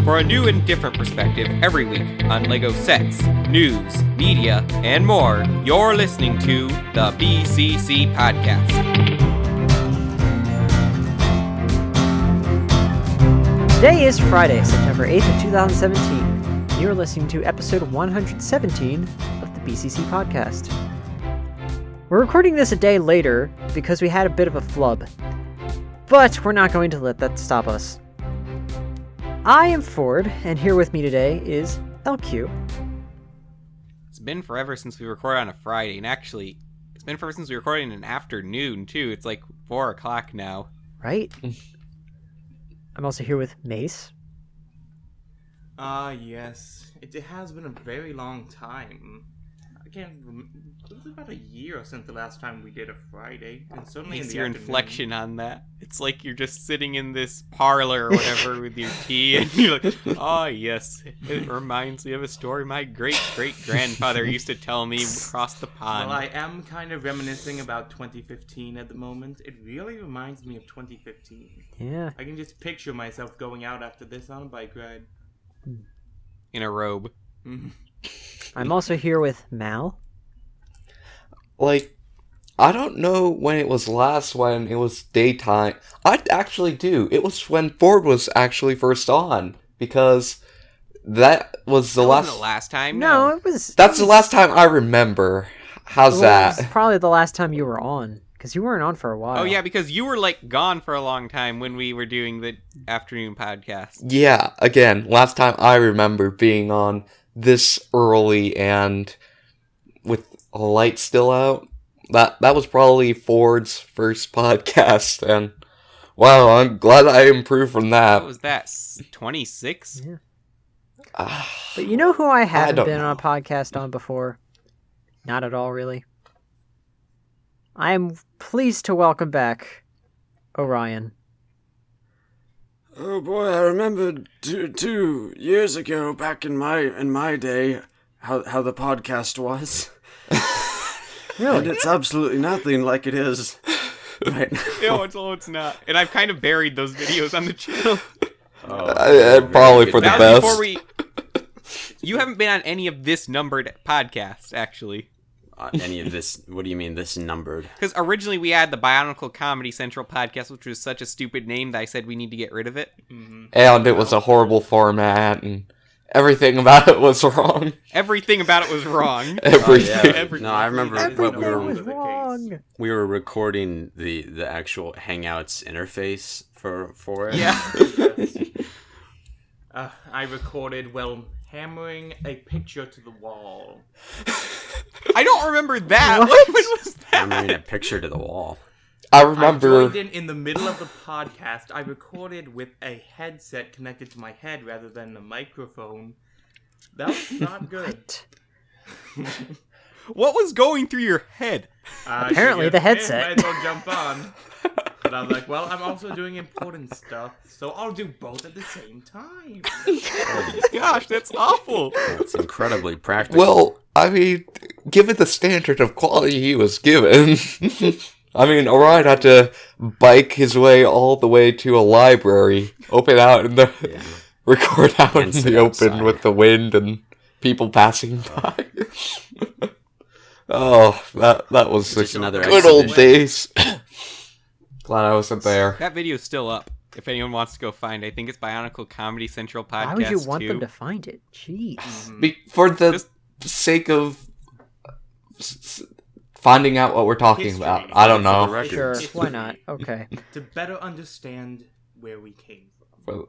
for a new and different perspective every week on LEGO sets, news, media, and more. You're listening to the BCC Podcast. Today is Friday, September 8th of 2017. You're listening to episode 117 of the BCC Podcast. We're recording this a day later because we had a bit of a flub, but we're not going to let that stop us. I am Ford, and here with me today is LQ. It's been forever since we recorded on a Friday, and actually, it's been forever since we recorded in an afternoon, too. It's like 4 o'clock now. Right? I'm also here with Mace. Yes. It has been a very long time. I can't remember. It was about a year since the last time we did a Friday. And certainly It's in the your afternoon. inflection on that. It's like you're just sitting in this parlor or whatever with your tea, and you're like, oh, yes. It reminds me of a story my great-great-grandfather used to tell me across the pond. Well, I am kind of reminiscing about 2015 at the moment. It really reminds me of 2015. Yeah. I can just picture myself going out after this on a bike ride. In a robe. I'm also here with Mal. I don't know when it was last when it was daytime. I actually do. It was when Ford was actually first on, because that was the That wasn't the last time. No, it was... That's the last time I remember. How's It was that? probably the last time you were on, because you weren't on for a while. Oh, yeah, because you were, gone for a long time when we were doing the afternoon podcast. Yeah, again, last time I remember being on this early and with a light still out. That was probably Ford's first podcast, and wow, I'm glad I improved from that. What was that, 26? Yeah. But you know who I haven't don't been know. on a podcast on before? Not at all, really. I am pleased to welcome back Orion. Oh boy, I remember two years ago, back in my day, how the podcast was. Really? And it's absolutely nothing like it is right now. No, it's not. And I've kind of buried those videos on the channel. Probably for the That best. was before You haven't been on any of this numbered podcasts, actually. Any of this? What do you mean, this numbered? Because originally we had the Bionicle Comedy Central podcast, which was such a stupid name that I said we need to get rid of it. And it was a horrible format, and everything about it was wrong. Everything about it was wrong. Everything. Everything. No, I remember Everything what was wrong. we were recording the actual Hangouts interface for it. Yeah. I recorded hammering a picture to the wall. I don't remember that. What? When was that? Hammering a picture to the wall. I I remember. joined in the middle of the podcast. I recorded with a headset connected to my head rather than a microphone. That was not good. What was going through your head? Apparently I figured, the hey, headset. might as well jump on. But I was like, well, I'm also doing important stuff, so I'll do both at the same time. Gosh, that's awful. It's incredibly practical. Well, I mean, given the standard of quality he was given, I mean, Orion had to bike his way all the way to a library, open out in the record out in And the sit open outside. with the wind and people passing by. Oh, that was Just the another good old exhibition. days. Glad I wasn't there. That video's still up. If anyone wants to go find it. I think it's Bionicle Comedy Central podcast. Why would you want too. them to find it? Jeez. For the Just- sake of finding out what we're talking History. about. I don't For the know. record. Sure, History. why not? Okay. To better understand where we came from.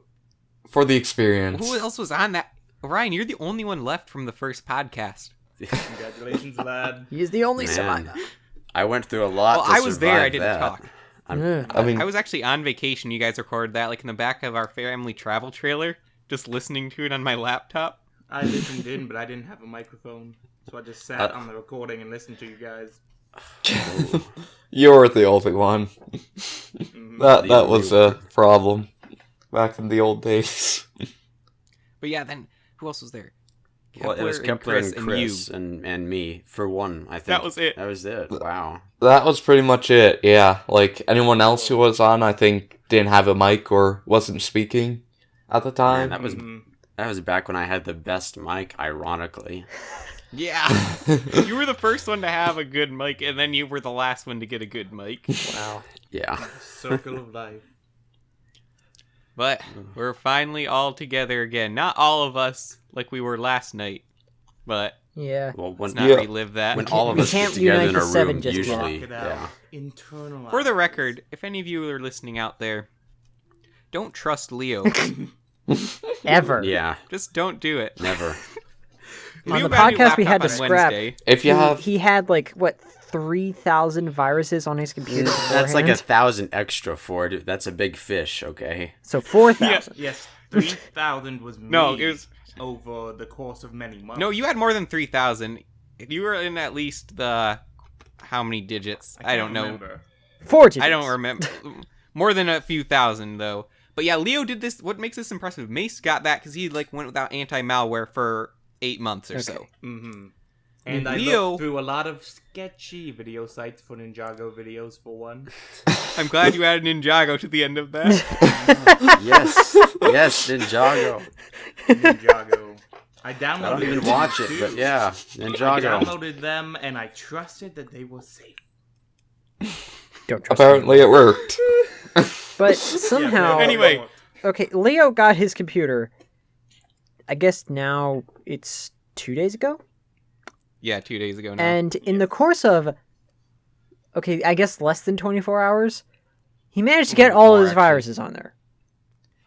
For the experience. Who else was on that? Orion, you're the only one left from the first podcast. Congratulations, lad. He's the only Man, survivor. I went through a lot. Well, to I was there. I survive didn't that. talk. Yeah. I mean, I was actually on vacation. You guys recorded that, in the back of our family travel trailer, just listening to it on my laptop. I listened in, but I didn't have a microphone, so I just sat on the recording and listened to you guys. you're the only one. That The was only a problem back in the old days. But yeah, then who else was there? Well, it was Kepler and Chris you. and me for one. I think That was it. That was it. Wow. That was pretty much it, yeah. Like, anyone else who was on, I think, didn't have a mic or wasn't speaking at the time. Man, that was That was back when I had the best mic, ironically. Yeah. You were the first one to have a good mic, and then you were the last one to get a good mic. Wow. Yeah. Circle of life. But we're finally all together again. Not all of us like we were last night, but Yeah. Well, when, let's not Yeah. relive that. when all of we us can't get together unite in a the seven room, just yet. usually, Talk it out. yeah. Internalize. For the record, if any of you are listening out there, don't trust Leo. Ever. Yeah, Just don't do it. never. On Leo the got a new podcast, we had laptop to on scrap. Wednesday. If you have, He had like what 3,000 viruses on his computer. That's like beforehand? 1,000 extra for it. That's a big fish, okay? So 4,000. Yes, 3,000 was me. No, it was over the course of many months. no. You had more than 3,000. You were in at least the how many digits? I don't can't know. remember. 4 digits. I don't remember. More than a few thousand though. But yeah, Leo did this. What makes this impressive? Mace got that because he like went without anti-malware for 8 months or so. Mm-hmm. And I Leo- looked through a lot of sketchy video sites for Ninjago videos, for one. I'm glad you added Ninjago to the end of that. Yes. Yes, Ninjago. Ninjago. I downloaded I don't even them watch it, too. but yeah, I Ninjago. downloaded them and I trusted that they were safe. Don't trust apparently it worked. him. But somehow, Yeah, Anyway. okay, Leo got his computer. I guess now it's 2 days ago, Yeah, 2 days ago now. and in the course of, okay, I guess less than 24 hours, he managed to get all More, his actually. viruses on there.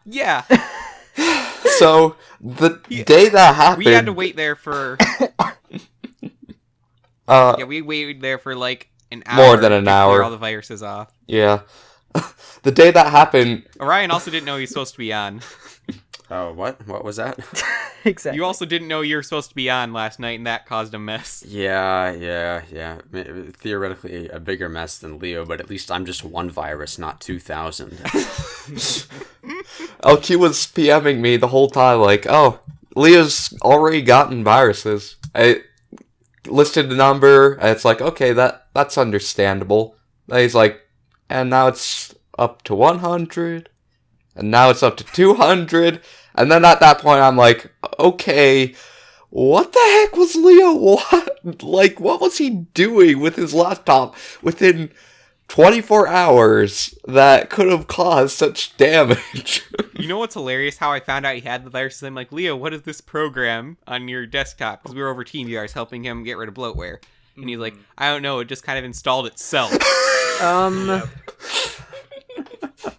Yeah, So the day that happened, we had to wait there for. Yeah, we waited there for like an hour. More than an to clear hour. all the viruses off. yeah, the day that happened, Orion also didn't know he was supposed to be on. Oh, what? What was that? Exactly. You also didn't know you were supposed to be on last night, and that caused a mess. Yeah. Theoretically, a bigger mess than Leo, but at least I'm just one virus, not 2,000. LQ was PMing me the whole time, like, "Oh, Leo's already gotten viruses." I listed the number, and it's like, okay, that's understandable. Then he's like, and now it's up to 100, and now it's up to 200, and then at that point, I'm like, okay, what the heck was Leo? What was he doing with his laptop within 24 hours that could have caused such damage? You know what's hilarious? How I found out he had the virus. I'm like, Leo, what is this program on your desktop? Because we were over TeamVRs helping him get rid of bloatware. And he's like, I don't know, it just kind of installed itself.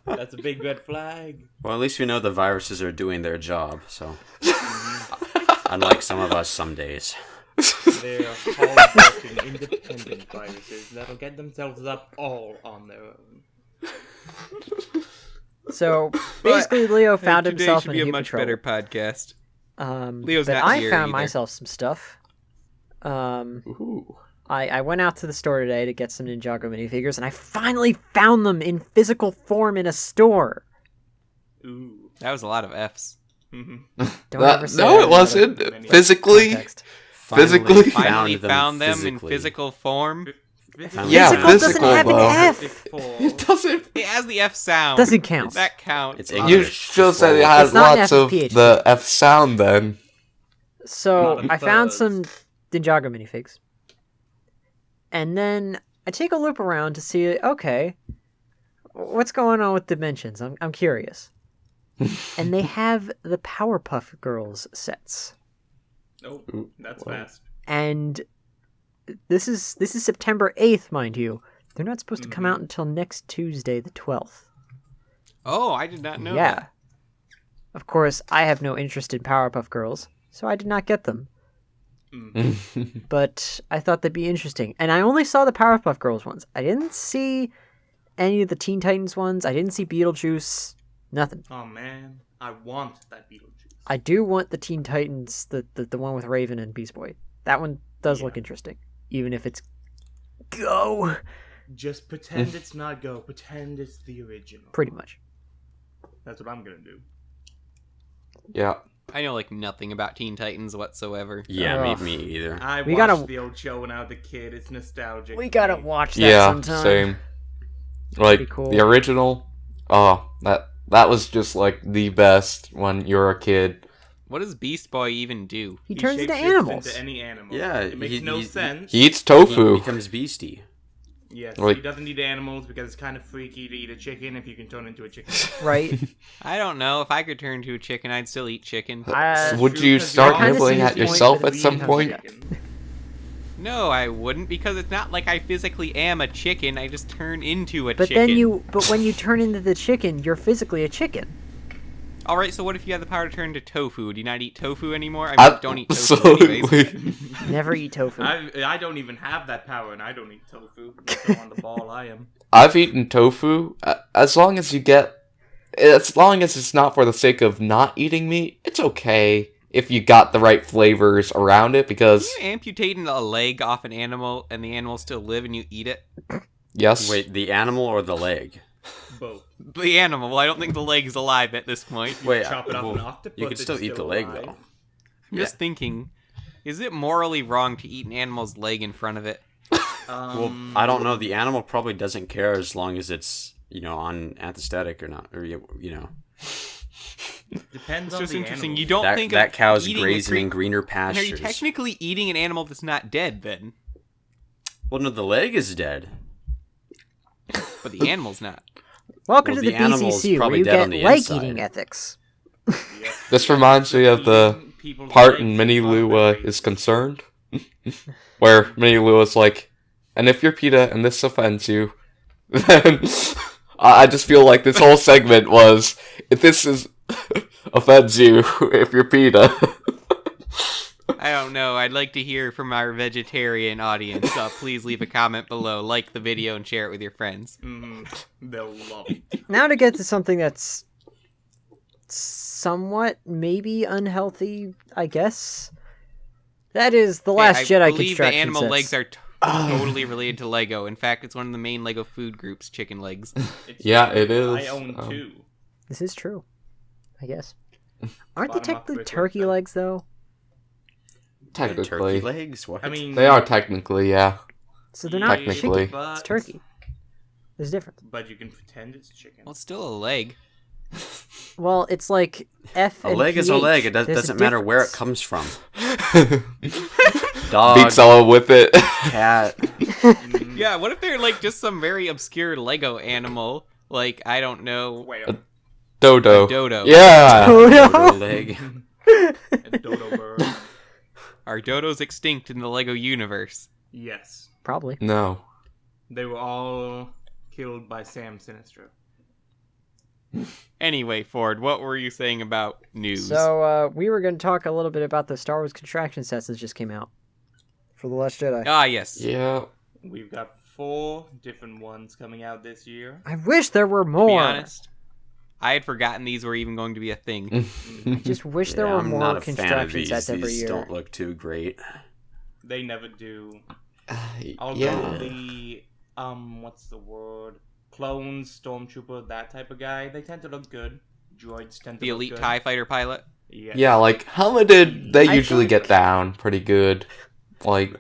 That's a big red flag. Well, at least we know the viruses are doing their job, so. Unlike some of us some days. They're hard-working, independent viruses that'll get themselves up all on their own. So basically, Leo found Today himself should in be a a heap much of trouble. better podcast. Leo's but not I here found either. myself some stuff. Ooh. I went out to the store today to get some Ninjago minifigures, and I finally found them in physical form in a store. Ooh. That was a lot of F's. Mm-hmm. Don't ever say No, that it in wasn't. Many Physically, context. Physically? Finally found them in physically. physical form. Yeah, Physical doesn't physical, have an though. F. It doesn't. It has the F sound. Doesn't count. That counts. It's You English. just said it It's has not an lots of FPH. the F sound then. So Not a I found buzz. some Ninjago minifigs, and then I take a loop around to see. Okay, what's going on with dimensions? I'm curious. And they have the Powerpuff Girls sets, Oh, that's Whoa. fast. and this is September 8th, mind you. They're not supposed to come out until next Tuesday, the 12th. Oh, I did not know Yeah. that. Of course, I have no interest in Powerpuff Girls, so I did not get them. But I thought they'd be interesting. And I only saw the Powerpuff Girls ones. I didn't see any of the Teen Titans ones. I didn't see Beetlejuice. Nothing. Oh man, I want that Beetlejuice. I do want the Teen Titans, the one with Raven and Beast Boy. That one does look interesting. Even if it's Go. Just pretend it's not Go. Pretend it's the original. Pretty much. That's what I'm gonna do. Yeah. I know like nothing about Teen Titans whatsoever. Yeah, Ugh. me either. I We watched gotta- the old show when I was a kid. It's nostalgic. We for gotta me. watch that Yeah, sometime. same. Like, Pretty cool. the original, oh, that was just, like, the best when you were a kid. What does Beast Boy even do? He turns into shapeshifts animals. into any animal. Yeah, it makes no he- sense. He eats He tofu. becomes beastie. Yes, Like- he doesn't eat animals because it's kind of freaky to eat a chicken if you can turn into a chicken. Right? I don't know. If I could turn to a chicken, I'd still eat chicken. Would True, you 'cause start I kinda nibbling see at his point, yourself but at it's some being point? Chicken. No, I wouldn't, because it's not like I physically am a chicken. I just turn into a But chicken. but when you turn into the chicken, you're physically a chicken. All right, so what if you had the power to turn to tofu? Do you not eat tofu anymore? I mean, don't eat tofu anyways. Absolutely. Never eat tofu. I don't even have that power, and I don't eat tofu. That's how on the ball I am. I've eaten tofu. As long as it's not for the sake of not eating meat, it's okay if you got the right flavors around it. Because Can you amputate a leg off an animal and the animal still live and you eat it? yes, Wait, the animal or the leg? Both. The animal. Well, I don't think the leg's alive at this point. Wait, Chop it off well, an octopus. you can it's still eat the leg alive. though. I'm just thinking, is it morally wrong to eat an animal's leg in front of it? Well, I don't know. The animal probably doesn't care as long as it's on anesthetic or not, or Depends It's on just the interesting. animal. You don't that think that of cow's eating a grazing in greener And are you pastures. technically eating an animal that's not dead then? Well, no, the leg is dead. But the animal's not. Welcome Well, to the the animal's BCC, where probably you dead get on the leg inside. eating ethics. Yes. this reminds me of the People's part legs in Minnie on Lou their is face. concerned, where Minnie Lou is like, and if you're PETA and this offends you, then I just feel like this whole segment was, if this offends you, if you're PETA. I don't know. I'd like to hear from our vegetarian audience. Please leave a comment below, like the video, and share it with your friends. They'll love it. Now to get to something that's somewhat maybe unhealthy, I guess. That is the Last I Jedi believe Constraction the animal Sets. legs are totally related to Lego. In fact, it's one of the main Lego food groups, chicken legs. It's Yeah, true. it is. I own two. This is true, I guess. Aren't they Bottom up technically brick turkey legs. legs, though? Turkey Technically, legs? What? I mean, they are technically, yeah. So they're not Technically. chicken. It's turkey. There's a difference. But you can pretend it's chicken. Well, it's still a leg. Well, it's like F A and leg is a leg. It There's a doesn't matter where it difference. comes from. Dog, Beat someone with it. cat. Yeah, what if they're like just some very obscure Lego animal? Like, I don't know. Whale. Dodo. A dodo. Yeah. Dodo leg. A dodo bird. Are dodos extinct in the Lego universe? Yes. Probably. No. They were all killed by Sam Sinestro. Anyway, Ford, what were you saying about news? So, we were going to talk a little bit about the Star Wars Contraction Sets that just came out for The Last Jedi. Ah, yes. Yeah. We've got 4 different ones coming out this year. I wish there were To be more. honest, I had forgotten these were even going to be a thing. I just wish there were I'm more not a fan of construction these. sets every These year. don't look too great. They never do. Although Yeah. the what's the word? Clones, Stormtrooper, that type of guy, they tend to look good. Droids tend to The look elite good. TIE fighter pilot. Yes. Yeah, like, helmeted, they I usually think- get down pretty good. Like,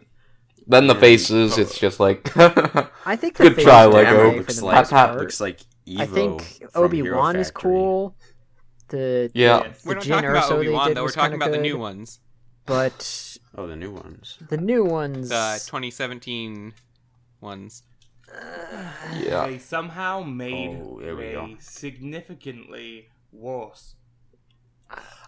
then the Yeah. faces, it's just like, I think the Good faces try, are Lego. okay for looks the like most part. looks like Evo. I think from Obi-Wan Hero is Factory. cool. The Yeah. Yes. We're not Jyn talking about Erso they Obi-Wan, did though. We're was talking kinda about the new good. ones. But Oh, the new ones. the new ones, The 2017 ones. yeah. They somehow made Oh, there we go. significantly worse.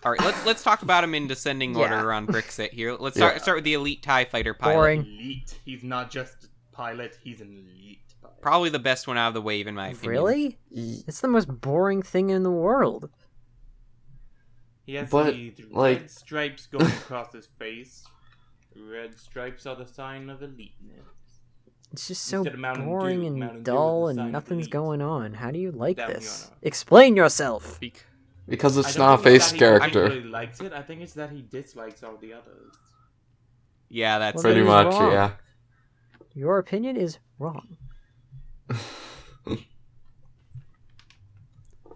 All right, let's talk about them in descending Yeah. order on Brickset here. Let's Yeah. start with the elite TIE fighter pilot. Boring. Elite. He's not just a pilot, he's an elite pilot. Probably the best one out of the wave, in my opinion. really? It's the most boring thing in the world. He has But, these like- red stripes going across his face. Red stripes are the sign of eliteness. It's just so Instead of Mountain boring Dew, and Mountain Dew dull is the sign and of nothing's elite. going on. How do you like That we this? are not. Explain yourself. Because I it's don't not a think it's face that he character. particularly likes it. I think it's that he dislikes all the others. Yeah, that's Well, Pretty he's much, wrong. yeah. Your opinion is wrong.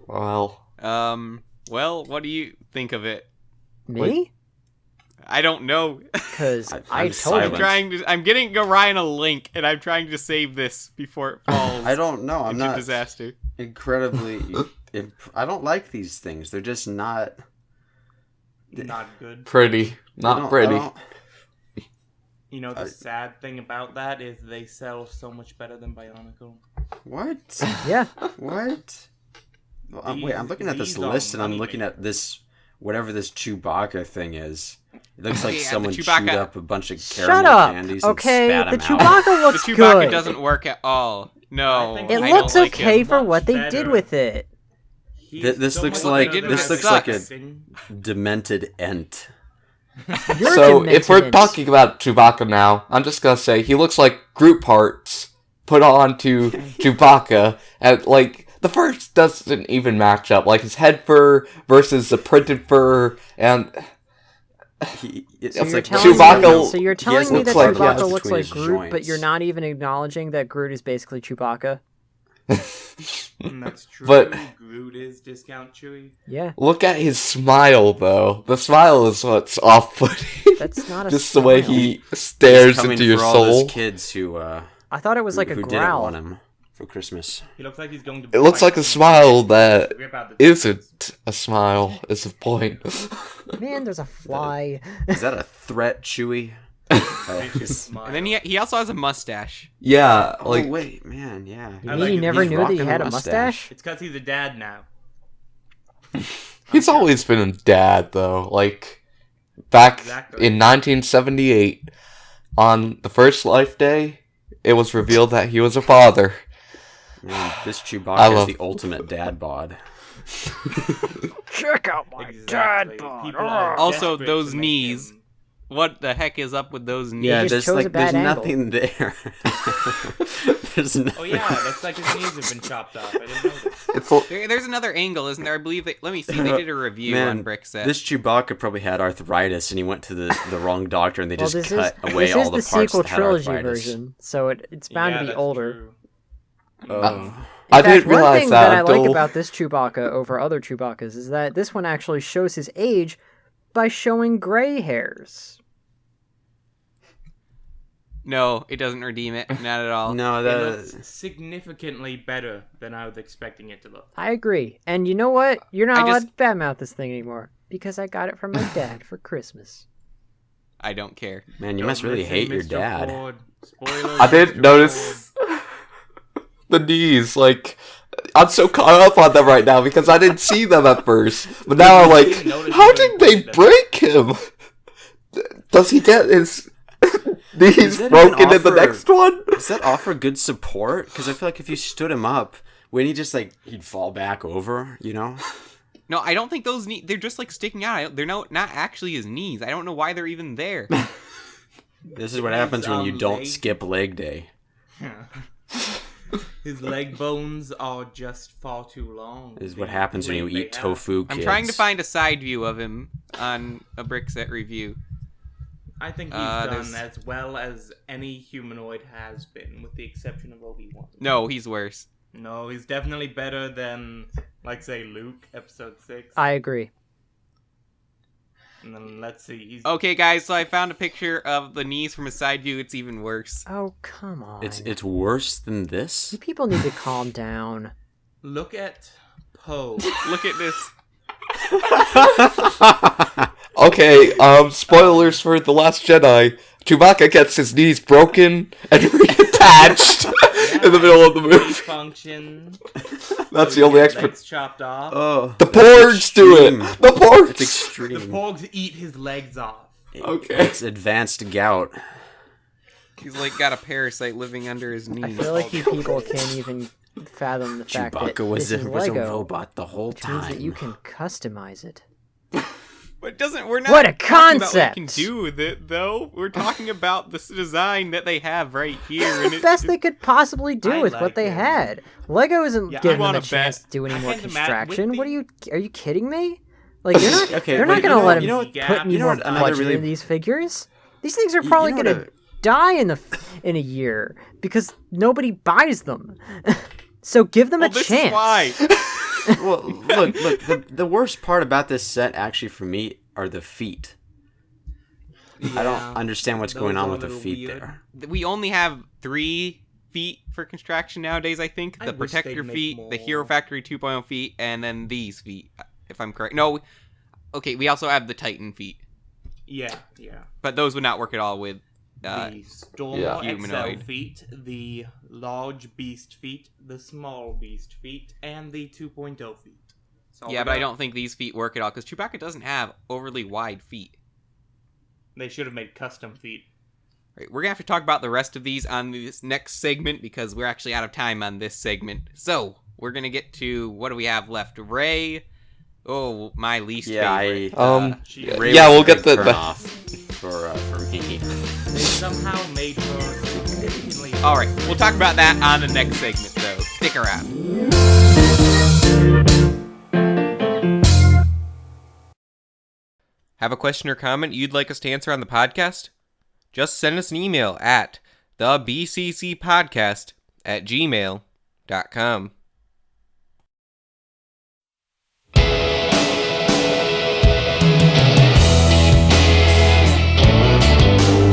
Well, Well, what do you think of it? Me? I don't know. Because I'm I told silent. you. I'm getting Orion a link, and I'm trying to save this before it falls I don't know. I'm into not disaster. incredibly. I don't like these things. They're just not. not good. Pretty. Not pretty. You know, the sad thing about that is they sell so much better than Bionicle. What? Yeah. What? Well, wait, I'm looking at this These are list and I'm money looking at this, whatever this Chewbacca thing is. It looks like Yeah, the someone Chewbacca- chewed up a bunch of Shut caramel up. candies Okay, and the spat 'em out. Chewbacca The looks Chewbacca good. doesn't work at all. No, I think It I looks don't like okay him. for Much what they better. did with it. He's This so looks much like- better than this I looks like a- expecting. Demented Ent. You're So, if we're demented. talking about Chewbacca now, I'm just gonna say he looks like Groot parts put onto Chewbacca, and, like, the first doesn't even match up. Like, his head fur versus the printed fur, and It's So you're like telling Chewbacca- me, so you're he telling has me no that like- Chewbacca yeah, looks between like his Groot, but you're joints. not even acknowledging that Groot is basically Chewbacca? That's true. But- Groot is discount Chewie. Yeah, look at his smile, though. The smile is what's off-putting. that's not a Just the way smile. he stares coming into your for all soul. those kids who I thought it was like a who didn't growl. want him for Christmas. He looks like he's going to. It looks bite like a him. smile that Rip out the isn't a smile, is the point. Man, there's a fly. Is that a threat, Chewie? vicious smile. And then he also has a mustache. Yeah, like, oh wait, man, yeah. You I mean like you it. never He's knew that he rocking had a a mustache? It's because he's a dad now. he's always been a dad, though. Like, back Exactly. in 1978, on the first Life Day, it was revealed that he was a father. Man, this I Chewbacca is love- the ultimate dad bod. Check out my Exactly. People are Also, desperate those to make knees. him- What the heck is up with those knees? Yeah, just there's chose a like bad there's angle. nothing there. There's nothing. Oh yeah, looks like his knees have been chopped off. I didn't know this. It's There's another angle, isn't there? I believe let me see. They did a review Man, on Brickset. This Chewbacca probably had arthritis, and he went to the wrong doctor, and they Well, just this cut is away this all is the the parts sequel that had trilogy arthritis. version, so it's bound Yeah, to be that's older. true. Oh. In I fact, didn't one realize thing that I like until- about this Chewbacca over other Chewbaccas is that this one actually shows his age by showing gray hairs. No, it doesn't redeem it. Not at all. No, It that looks significantly better than I was expecting it to look. I agree. And you know what? You're not I allowed just- to badmouth this thing anymore because I got it from my dad for Christmas. I don't care. man, you Don't must really listen, hate your Mr. dad. Ford. Spoilers, I didn't Mr. notice the knees. Like, I'm so caught up on them right now because I didn't see them at first. But now I'm like, didn't notice how them did they until- break him? Does he get his knees Does that broken even in the offer- next one? Does that offer good support? Because I feel like if you stood him up, wouldn't he just like he'd fall back over? You know? No, I don't think those knees. They're just like sticking out. They're not actually his knees. I don't know why they're even there. This is what happens when you don't leg. skip leg day. His leg bones are just far too long. This is what happens when you They eat have- tofu. I'm Kids. trying to find a side view of him on a Brickset review. I think he's there's- done as well as any humanoid has been, with the exception of Obi-Wan. No, he's worse. No, he's definitely better than, like, say, Luke, Episode 6. I agree. And then, let's see, he's... Okay, guys, so I found a picture of the knees from a side view. It's even worse. Oh, come on. It's worse than this. You people need to calm down. Look at Poe. Look at this. Okay, spoilers for The Last Jedi. Chewbacca gets his knees broken and reattached in the middle of the movie. Function. That's the only expert. Legs chopped off. Oh, The porgs do it! extreme. The porgs! It's The extreme. Porgs eat his legs off. Okay. It's advanced gout. He's like got a parasite living under his I knees. feel like you people can't even fathom the fact that Chewbacca was this is a Lego, robot the whole which means time. that you can customize it. But we're not What a talking about what you can concept! do with it, though. We're talking about this design that they have right here. It's the best they could possibly do I with like what they it. had. Lego isn't Yeah, I giving them want a a chance bet. to do any I more can't imagine with construction. the- What are you kidding me? Like you're not Okay, they're not wait, gonna you know- let him you know what- put any you know more what another budget really- in these figures. These things are probably you know gonna what die in a year because nobody buys them. So give them Well, a this chance. is why. Well, look. The worst part about this set, actually, for me, are the feet. I don't understand what's Those going are on a with the little feet weird. there. We only have 3 feet for construction nowadays, I think. I The wish Protector they'd make feet, the more. Hero Factory 2.0 feet, and then these feet, if I'm correct. No, Okay, we also have the Titan feet. Yeah. But those would not work at all with The Storm humanoid. XL feet, the large beast feet, the small beast feet, and the 2.0 feet. Yeah, but I don't think these feet work at all, because Chewbacca doesn't have overly wide feet. They should have made custom feet. Right, we're going to have to talk about the rest of these on this next segment, because we're actually out of time on this segment. So, we're going to get to, what do we have left? Rey. Oh, my least favorite. Ray yeah, was we'll a get big the turn off for me. They somehow made her significantly... Alright, we'll talk about that on the next segment, though. Stick around. Have a question or comment you'd like us to answer on the podcast? Just send us an email at thebccpodcast@gmail.com.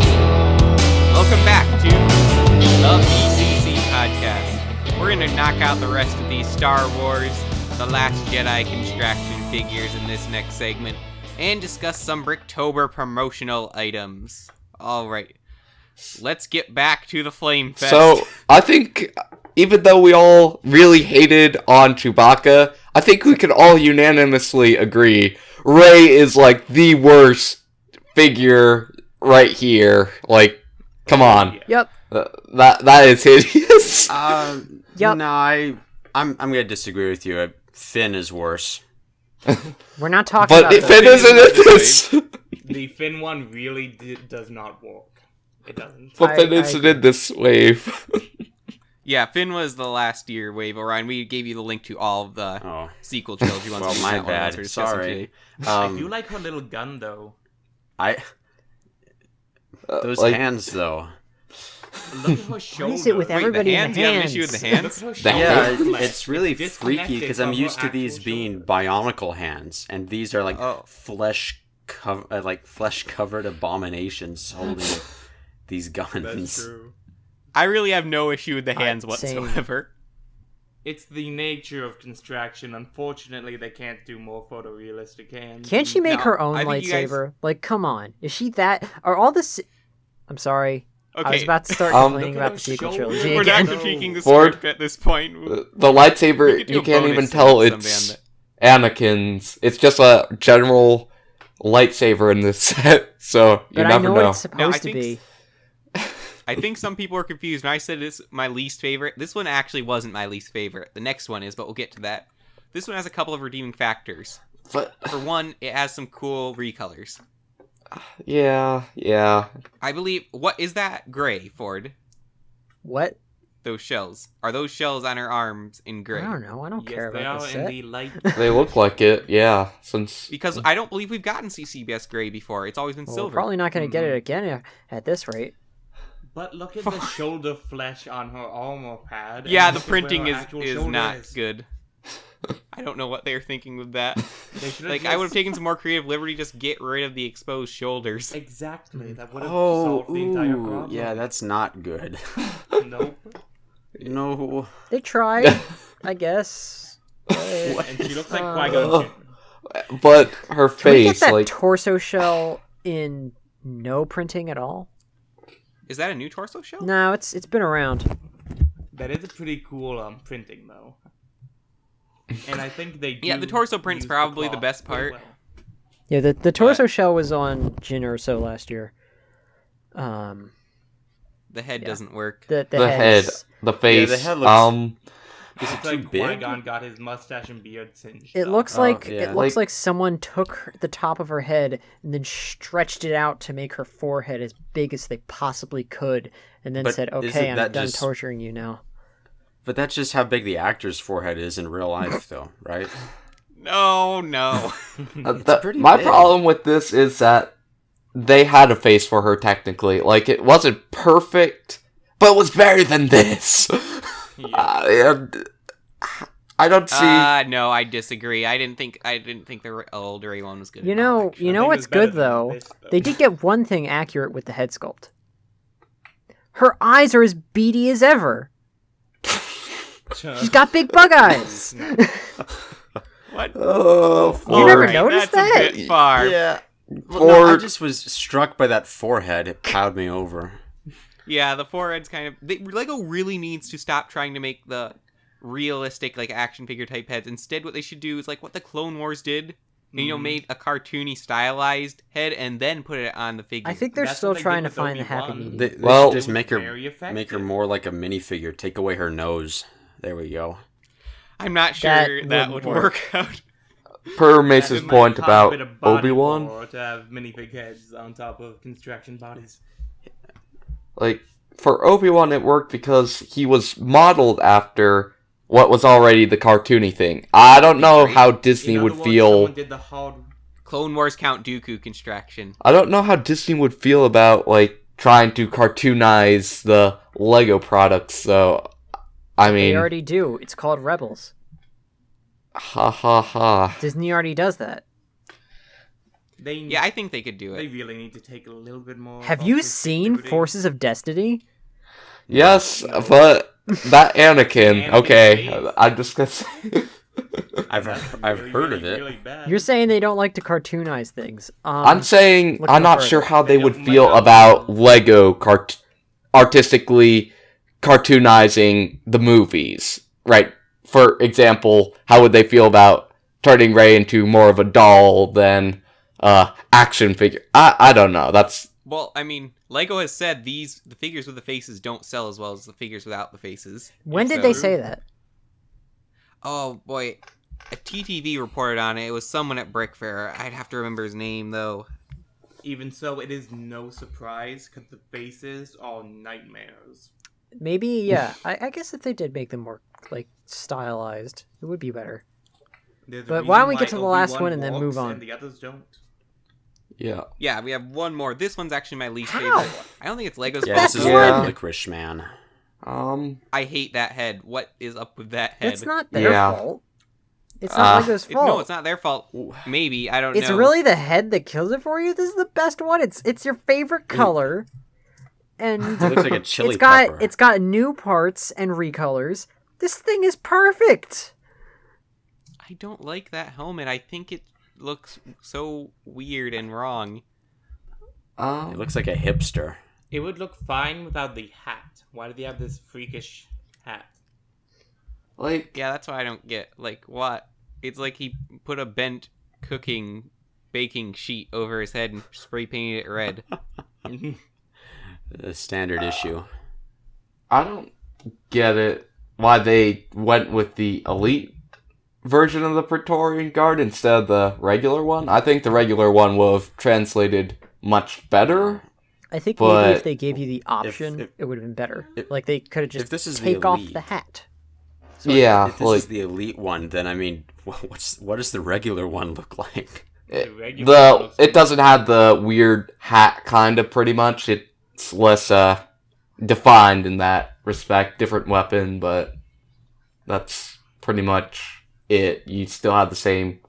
Welcome back to the BCC Podcast. We're going to knock out the rest of these Star Wars, The Last Jedi Constraction figures in this next segment, and discuss some Bricktober promotional items. Alright, let's get back to the Flame Fest. So, I think, even though we all really hated on Chewbacca, I think we can all unanimously agree Rey is, like, the worst figure right here. Like, come on. Yep. That is hideous. Yep. No, I'm gonna disagree with you. Finn is worse. We're not talking But about that. Finn isn't in this. The Finn one really does not work. It doesn't. But Finn isn't in this wave. Yeah, Finn was the last year wave, Orion. We gave you the link to all of the sequel trilogy ones. Well, my bad. Sorry. I do like her little gun, though. Those like- hands, though. Look at her shoulder. Why is it with Wait, everybody the in hands? the You have an hands? issue with the hands? Look at her Yeah, shoulder flesh. it's really It's freaky disconnected because I'm from her used to these actual being shoulder. bionicle hands, and these are like Oh. flesh covered abominations holding these guns. That's true. I really have no issue with the hands same. whatsoever. It's the nature of construction. Unfortunately, they can't do more photorealistic hands. Can't she make No, her own I think you guys- lightsaber? Like, come on. Is she that? Are all this? I'm sorry. I was Okay, about to start Um, complaining Look at about her the sequel shoulder. trilogy we're again. not critiquing the Ford- script at this point. The lightsaber, We could do you a can't bonus even tell someday it's on that. Anakin's. It's just a general lightsaber in this set, so you But I never know know. what it's supposed to think be. I think some people are confused. When I said it's my least favorite, this one actually wasn't my least favorite. The next one is, but we'll get to that. This one has a couple of redeeming factors. But For one, it has some cool recolors. yeah. I believe, what is that? Gray, Ford. What? Those shells. Are those shells on her arms in I gray? don't know. I don't Yes, care they about are this in set. the light. They look like it, yeah. Since Because I don't believe we've gotten CCBS gray before. It's always been Well, silver. we're probably not going to get it again at this rate. But look at the shoulder flesh on her armor pad. and Yeah, the look at where printing her is actual shoulder not is. good. I don't know what they're thinking with that. They should've Like, I would have just- taken some more creative liberty, just get rid of the exposed shoulders. Exactly. That would have Oh, solved the entire ooh, problem. yeah, that's not good. Nope. No. They tried, I guess. But- And she looks like Uh, Qui-Gon Jinn. but her Can we get face, that like torso shell in no printing at all? Is that a new torso shell? No, it's been around. That is a pretty cool printing, though. And I think they do Yeah, the torso print's use probably the cloth best really part. well. Yeah, the torso shell was on Jin or so last year. The head Yeah. doesn't work. The the head, heads- the face. the head looks- It's it too like big? Qui-Gon got his mustache and beard singed. It up. looks Oh, like yeah. it looks Like- like someone took the top of her head and then stretched it out to make her forehead as big as they possibly could, and then But said, isn't "Okay, I'm that done just- torturing you now." But that's just how big the actor's forehead is in real life, though, right? No. pretty my big. problem with this is that they had a face for her technically. Like it wasn't perfect, but it was better than this. I don't see. No, I disagree. I didn't think the old Ray one was good. You at all, know, actually. you know think what's it's better good than though? this, though. They did get one thing accurate with the head sculpt. Her eyes are as beady as ever. She's got big bug eyes. What? Oh, You never Alright, noticed that's that? a bit far. Yeah. Well, no, I Ford- just was struck by that forehead. It cowed me over. Yeah, the forehead's kind of... LEGO really needs to stop trying to make the realistic, like, action figure type heads. Instead, what they should do is, like, what the Clone Wars did. And, you know, made a cartoony, stylized head and then put it on the figure. I think they're That's still what they trying did to with find the happy Obi-Wan. medium. They Well- should just make her Very effective. make her more like a minifigure. Take away her nose. There we go. I'm not sure That that wouldn't would work. work out. Per It Mace's might point cost a about bit of body Obi-Wan, horror to have minifig heads on top of construction bodies. like, for Obi-Wan it worked because he was modeled after what was already the cartoony thing. I don't know how Disney In would other words, feel... someone did the hard. Clone Wars Count Dooku construction. I don't know how Disney would feel about, like, trying to cartoonize the LEGO products, so... I They mean... already do. It's called Rebels. Ha ha ha. Disney already does that. Yeah, I think they could do They it. really need to take a little bit more. Have you artistic seen liberty. Forces of Destiny? Yes, but that Anakin, Anakin okay, face. I'm just gonna say... I've Really, heard really, of it. really bad. You're saying they don't like to cartoonize things. I'm saying look I'm no not further. sure how they They would don't feel like about that. Lego artistically cartoonizing the movies, right? For example, how would they feel about turning Rey into more of a doll than action figure? I don't know. That's Well, I mean, LEGO has said the figures with the faces don't sell as well as the figures without the faces. when did So- they say that? Oh boy, a TTV reported on it. It was someone at Brick Fair. I'd have to remember his name though. Even so, it is no surprise because the faces are nightmares. Maybe, yeah. I guess if they did make them more, like, stylized, it would be better. There's a But why don't we reason get to the last Obi-Wan one and then walks move on? And the others don't. yeah. Yeah, we have one more. This one's actually my least How? favorite. I don't think it's Lego's Yeah, fault. this is Yeah. Licorice Man. I hate that head. What is up with that head? It's not their Yeah. fault. It's not Lego's fault. No, it's not their fault. Maybe, I don't know. It's really the head that kills it for you. This is the best one. It's your favorite color, and It looks like a chili it's got pepper. it's got new parts and recolors. This thing is perfect. I don't like that helmet. I think it looks so weird and wrong. It looks like a hipster. It would look fine without the hat. Why do they have this freakish hat? like Yeah, that's why I don't get. Like, what? It's like he put a bent baking sheet over his head and spray painted it red. The standard issue. I don't get it why they went with the elite version of the Praetorian Guard instead of the regular one. I think the regular one would have translated much better. I think But- maybe if they gave you the option, if- it would have been better. if- Like they could have if just this is the take off elite- the hat. Yeah, If this like is the elite one, then I mean, what does the regular one look like? it doesn't have the weird hat kind of pretty much. It's less defined in that respect. Different weapon, but that's pretty much it. You still have the same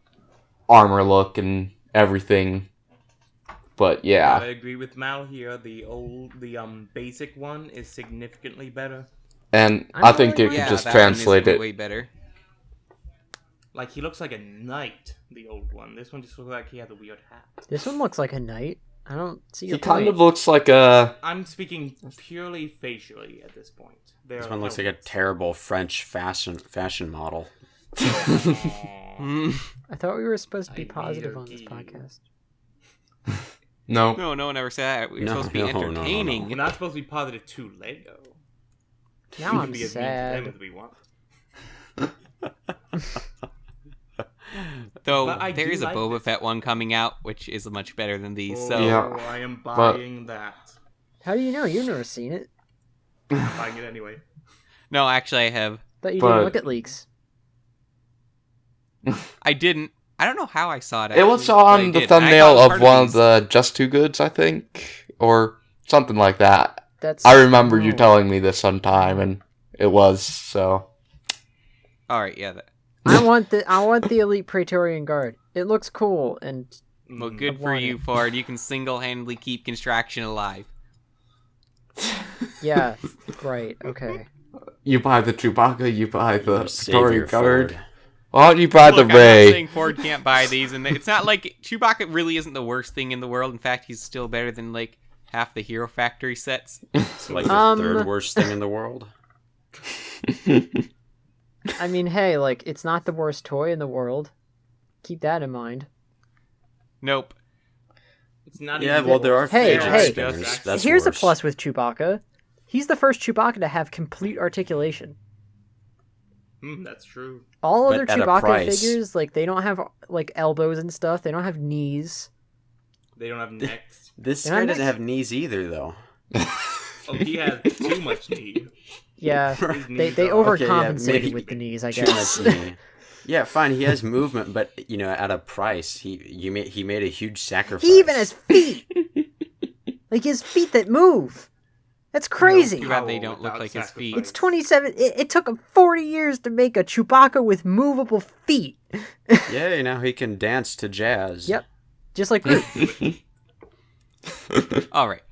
armor look and everything. But I yeah, agree with Mal here. The basic one is significantly better. and I I think really they like could just that one is translate it. way better. Like he looks like a knight. The old one. This one just looks like he has a weird hat. This one looks like a knight. I don't see your He kind point. of looks like a I'm speaking purely facially at this point. This one looks like a terrible French fashion model. Mm. I thought we were supposed to be I positive hear on this you. podcast. no. No, no one ever said that. We were No, supposed to be no, no, no, no. entertaining. We're not supposed to be positive to Lego. Now We I'm can be as mean to sad. them as we want. Though But I there do is a like Boba this. Fett one coming out, which is much better than these. Oh, So Yeah. I am But- buying that. How do you know? You've never seen it. I'm buying it anyway. no, actually, I have. Thought you But- didn't look at leaks. I didn't. I don't know how I saw it. It was actually, but I on the did. I thought it thumbnail was of part one of these. the Just Too Goods, I think, or something like that. That's. I remember you no. telling me this sometime, and it was so. All right, yeah. I want the elite Praetorian Guard. It looks cool, and Well, Mm. good I for want you, it. Ford. You can single-handedly keep construction alive. yeah, right, okay. You buy the Chewbacca, you buy the Your Praetorian savior, Guard. Ford. Why don't you buy the Look, I'm not Ray? saying Ford can't buy these, and it's not like Chewbacca really isn't the worst thing in the world. In fact, he's still better than like half the Hero Factory sets. It's like the third worst thing in the world. I mean, hey, like, it's not the worst toy in the world. Keep that in mind. Nope. It's not Yeah, even well, there are Hey, fidget hey. spinners. That's Here's worse. a plus with Chewbacca. He's the first Chewbacca to have complete articulation. That's true. All But other at a Chewbacca price. figures, like, they don't have, like, elbows and stuff. They don't have knees. They don't have necks. This And guy I'm doesn't next- have knees either, though. Oh, he has too much knee. Yeah, His they knees they are- overcompensated maybe with the knees, I Too guess. much knee. Yeah, fine. He has movement, but at a price. He made a huge sacrifice. He even has feet! Like, his feet that move! That's crazy! Too bad they Power don't look without like his feet. It's 27... It took him 40 years to make a Chewbacca with movable feet! Yeah, he can dance to jazz. Yep. Just like Groot. All right,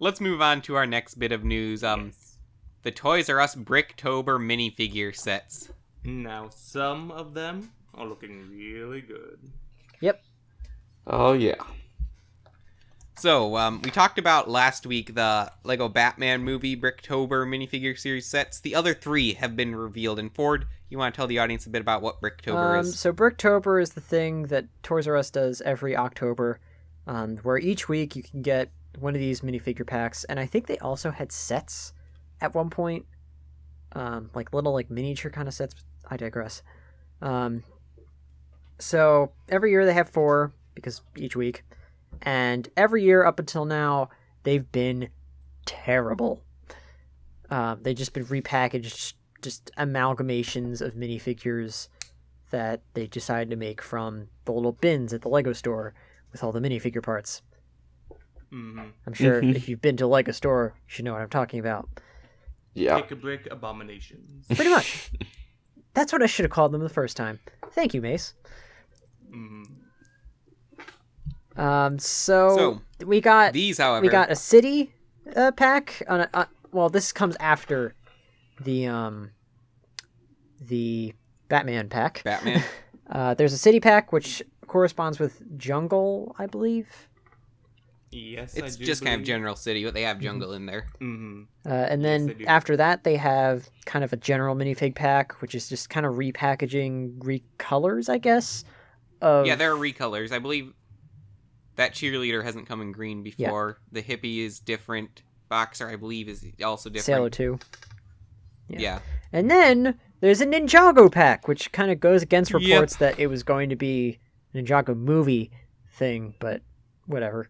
let's move on to our next bit of news. The Toys R Us Bricktober minifigure sets. Now, some of them are looking really good. Yep. Oh yeah. So, we talked about last week the LEGO Batman movie Bricktober minifigure series sets. The other 3 have been revealed. And Ford, you want to tell the audience a bit about what Bricktober is? So Bricktober is the thing that Toys R Us does every October, where each week you can get one of these minifigure packs, and I think they also had sets at one point, like little like miniature kind of sets. I digress. So every year they have 4 because each week, and every year up until now they've been terrible. They've just been repackaged, just amalgamations of minifigures that they decided to make from the little bins at the LEGO store with all the minifigure parts. Mm-hmm. I'm sure if you've been to a LEGO store, you should know what I'm talking about. Yeah. Pick a brick abominations. Pretty much. That's what I should have called them the first time. Thank you, Mace. Mm-hmm. So we got These, however, we got a city pack. Well, this comes after the Batman pack. Batman. There's a city pack which corresponds with jungle, I believe. Yes, It's I do just kind of believe. general city, but they have jungle in there. Mm-hmm. And Yes, then they do. after that, they have kind of a general minifig pack, which is just kind of repackaging, recolors, I guess. Of... Yeah, there are recolors. I believe that cheerleader hasn't come in green before. The hippie is different. Boxer, I believe, is also different. Sailor 2. Yeah. And then there's a Ninjago pack, which kind of goes against reports that it was going to be a Ninjago movie thing, but whatever.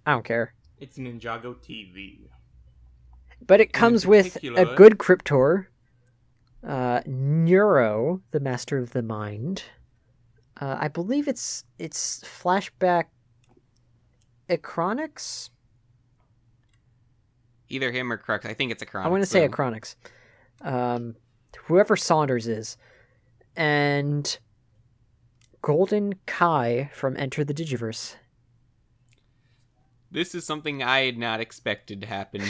I don't care. It's Ninjago TV. But it comes with a particular- good Cryptor, Neuro, the Master of the Mind. I believe it's Flashback Acronics? Either him or Crux. I think it's a Chronic. I want to say Acronics. Whoever Saunders is. And Golden Kai from Enter the Digiverse. This is something I had not expected to happen.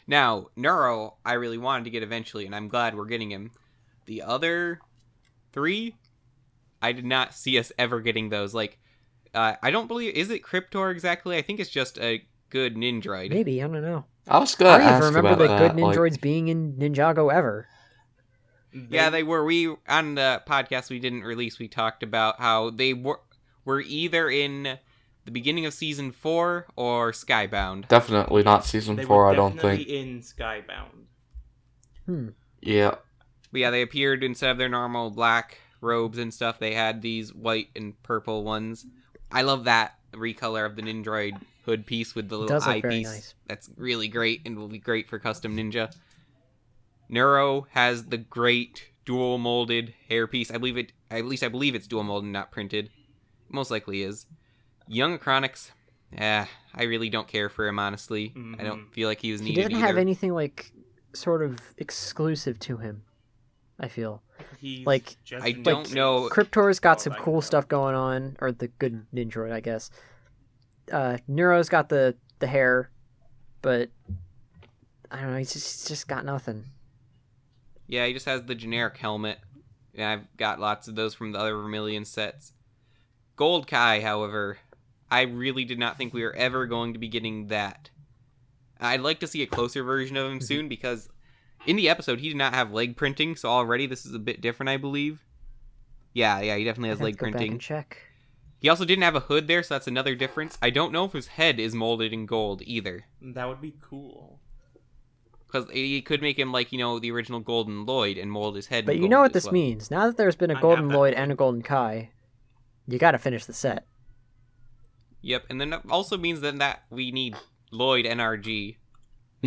Now, Neuro, I really wanted to get eventually, and I'm glad we're getting him. The other 3, I did not see us ever getting those. Like, I don't believe... Is it Cryptor exactly? I think it's just a good Nindroid. Maybe, I don't know. I was I gonna don't even ask remember about the that. good Nindroids being in Ninjago ever. Yeah, they were. We, on the podcast we didn't release, we talked about how they were either in the beginning of Season 4 or Skybound. Definitely not season They 4. were I don't definitely think. in Skybound. Yeah. But yeah, they appeared instead of their normal black robes and stuff, they had these white and purple ones. I love that recolor of the Nindroid hood piece with the little does look eye very piece. nice. That's really great and will be great for custom ninja. Neuro has the great dual molded hairpiece. I believe it's dual molded, not printed. Most likely is. Young Acronics, I really don't care for him, honestly. I don't feel like he was He needed doesn't either. have anything, like, sort of exclusive to him, I feel. He's Like, just I an don't interface. know- Cryptor's got Oh, some I cool know. stuff going on, or the good Nindroid, I guess. Neuro's got the hair, but I don't know, he's just got nothing. Yeah, he just has the generic helmet. And I've got lots of those from the other Vermilion sets. Gold Kai, however, I really did not think we were ever going to be getting that. I'd like to see a closer version of him soon, because in the episode, he did not have leg printing, so already this is a bit different, I believe. Yeah, he definitely has leg Go back printing. and check. He also didn't have a hood there, so that's another difference. I don't know if his head is molded in gold either. That would be cool. Because he could make him like, the original Golden Lloyd and mold his head But in you gold know what as this well. means. Now that there's been I a have Golden that Lloyd hood. and a Golden Kai, you gotta finish the set. Yep, and then that also means then that we need Lloyd NRG.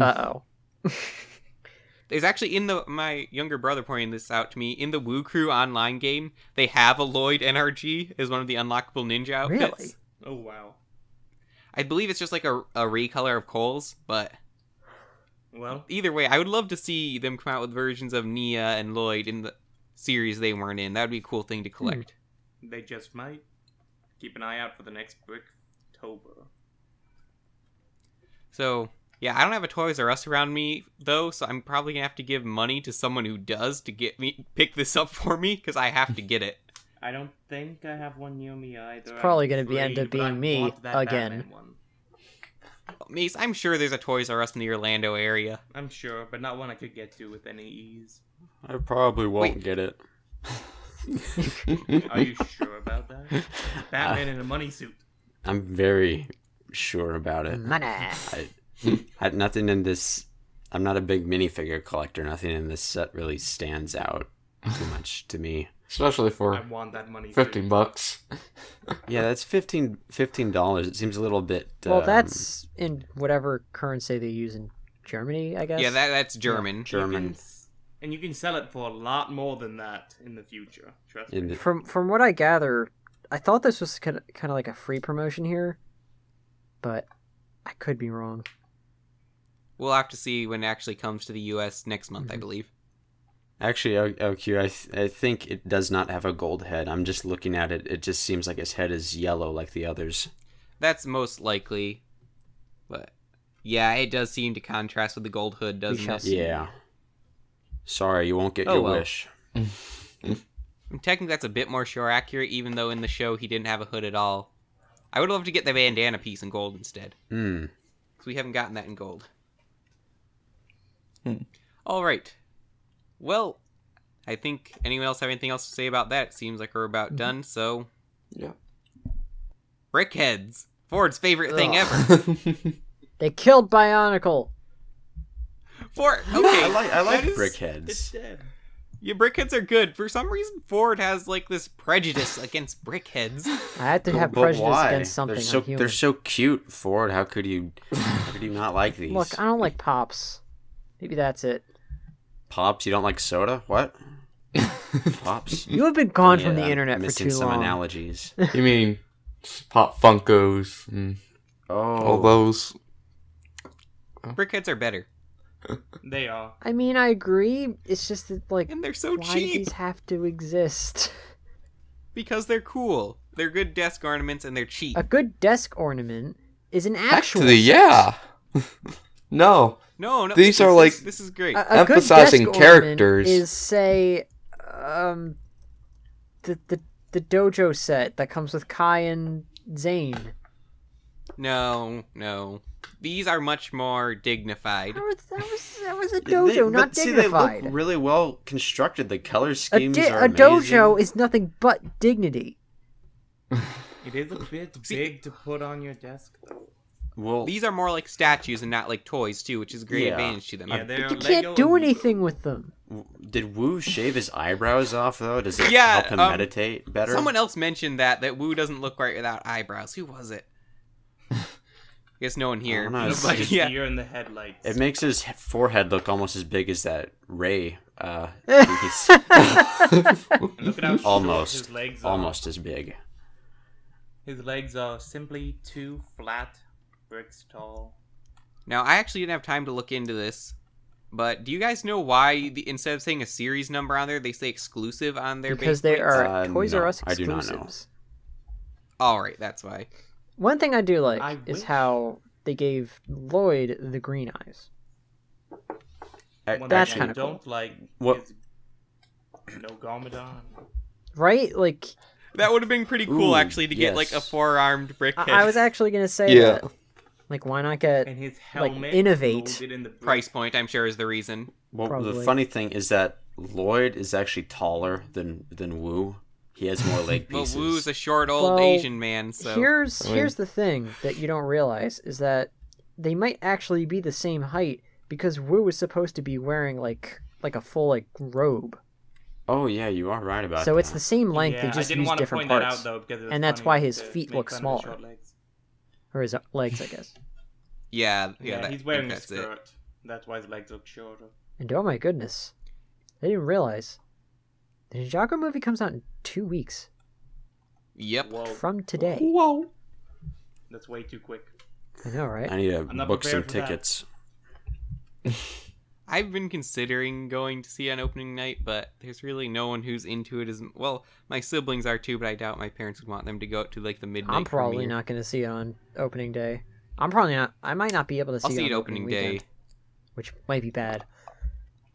Uh-oh. There's actually, my younger brother pointing this out to me, in the Woo Crew online game, they have a Lloyd NRG as one of the unlockable ninja outfits. Really? Oh, wow. I believe it's just like a recolor of Cole's, but Well, either way, I would love to see them come out with versions of Nia and Lloyd in the series they weren't in. That would be a cool thing to collect. they just might. Keep an eye out for the next Bricktober. So, yeah, I don't have a Toys R Us around me, though, so I'm probably going to have to give money to someone who does to pick this up for me, because I have to get it. I don't think I have one near me either. It's probably gonna end up being me again. One. Mace, I'm sure there's a Toys R Us in the Orlando area. I'm sure, but not one I could get to with any ease. I probably won't Wait. get it. Are you sure about that? It's Batman in a money suit. I'm very sure about it. Money. Nothing in this. I'm not a big minifigure collector. Nothing in this set really stands out too much to me. Especially I for want that money $50. Yeah, that's $15. It seems a little bit. Well, that's in whatever currency they use in Germany, I guess. Yeah, that's German. German. And you can sell it for a lot more than that in the future. Trust me. In the- From what I gather, I thought this was kind of like a free promotion here, but I could be wrong. We'll have to see when it actually comes to the U.S. next month, I believe. Actually, OQ, I think it does not have a gold head. I'm just looking at it. It just seems like his head is yellow like the others. That's most likely. But, yeah, it does seem to contrast with the gold hood, doesn't shall it? see. Yeah. Sorry, you won't get Oh, your well. wish. And technically, that's a bit more show accurate, even though in the show he didn't have a hood at all. I would love to get the bandana piece in gold instead. Hmm. Because we haven't gotten that in gold. Alright. Well, I think anyone else have anything else to say about that? It seems like we're about done, so... Yeah. Brickheadz. Ford's favorite thing Ugh. ever. They killed Bionicle. Ford, okay. I like that is- Brickheadz. It's dead. Yeah, Brickheadz are good. For some reason, Ford has, like, this prejudice against Brickheadz. I had to have But prejudice why? against something. They're so I'm human. they're so cute, Ford. How could you not like these? Look, I don't like Pops. Maybe that's it. Pops, you don't like soda? What? Pops? You have been gone from Yeah, the internet for missing too some long. analogies. You mean Pop Funkos and all Oh, those? Brickheadz are better. They are. I mean, I agree. It's just that, like, And they're so why do cheap. these have to exist? Because they're cool. They're good desk ornaments and they're cheap. A good desk ornament is an actual. Actually, yeah. No. No, These are like- This is great. A good Emphasizing desk characters. ornament is, say, the dojo set that comes with Kai and Zane. No. These are much more dignified. That was a dojo, not but see, dignified. they look really well constructed. The color schemes are A amazing. dojo is nothing but dignity. It is a bit big to put on your desk, though. Well, These are more like statues and not like toys, too, which is a great Yeah. advantage to them. Yeah, they're You Lego can't do and- anything with them. did Wu shave his eyebrows off though? Does it Yeah, help him meditate better? Someone else mentioned that Wu doesn't look right without eyebrows. Who was it? I guess no one here. I don't know, It it's looks like just- his yeah. ear in the headlights. It makes his forehead look almost as big as that Ray piece. And look at how short almost, his legs are. almost as big. His legs are simply 2 flat bricks tall. Now, I actually didn't have time to look into this, but do you guys know why instead of saying a series number on there, they say exclusive on their Because base they plates? are Toys R no, Us I do not know. exclusives. Alright, that's why. One thing I do like I is wish- how they gave Lloyd the green eyes. One That's thing I kinda don't like What- is No Garmadon. right? Like, That would have been pretty cool, Ooh, actually, to get like a yes. 4-armed Brickhead. I was actually gonna say Yeah. that. Like, why not get And his like helmet innovate? molded in the Price point, I'm sure, is the reason. Well, the Probably. funny thing is that Lloyd is actually taller than Wu. He has more leg Well, pieces. Wu's a short old Well, Asian man, so Here's I mean- here's the thing that you don't realize is that they might actually be the same height because Wu is supposed to be wearing like a full like robe. Oh yeah, you are right about So that. it's the same length, they Yeah, just I didn't use want to different point parts. that out though, because And that's why his feet look smaller. Or his legs, I guess. yeah, Yeah, he's I wearing think a that's it. skirt. That's why his legs look shorter. And oh my goodness. I didn't realize. The Ninjago movie comes out in 2 weeks Yep. Whoa, from today. Whoa. that's way too quick. I know, right? I need to I'm not book some prepared for that. tickets. I've been considering going to see it on opening night, but there's really no one who's into it as well. My siblings are too, but I doubt my parents would want them to go out to like the midnight. I'm probably premiere. not going to see it on opening day. I'm probably not. I might not be able to see I'll see it it on opening weekend, day. which might be bad.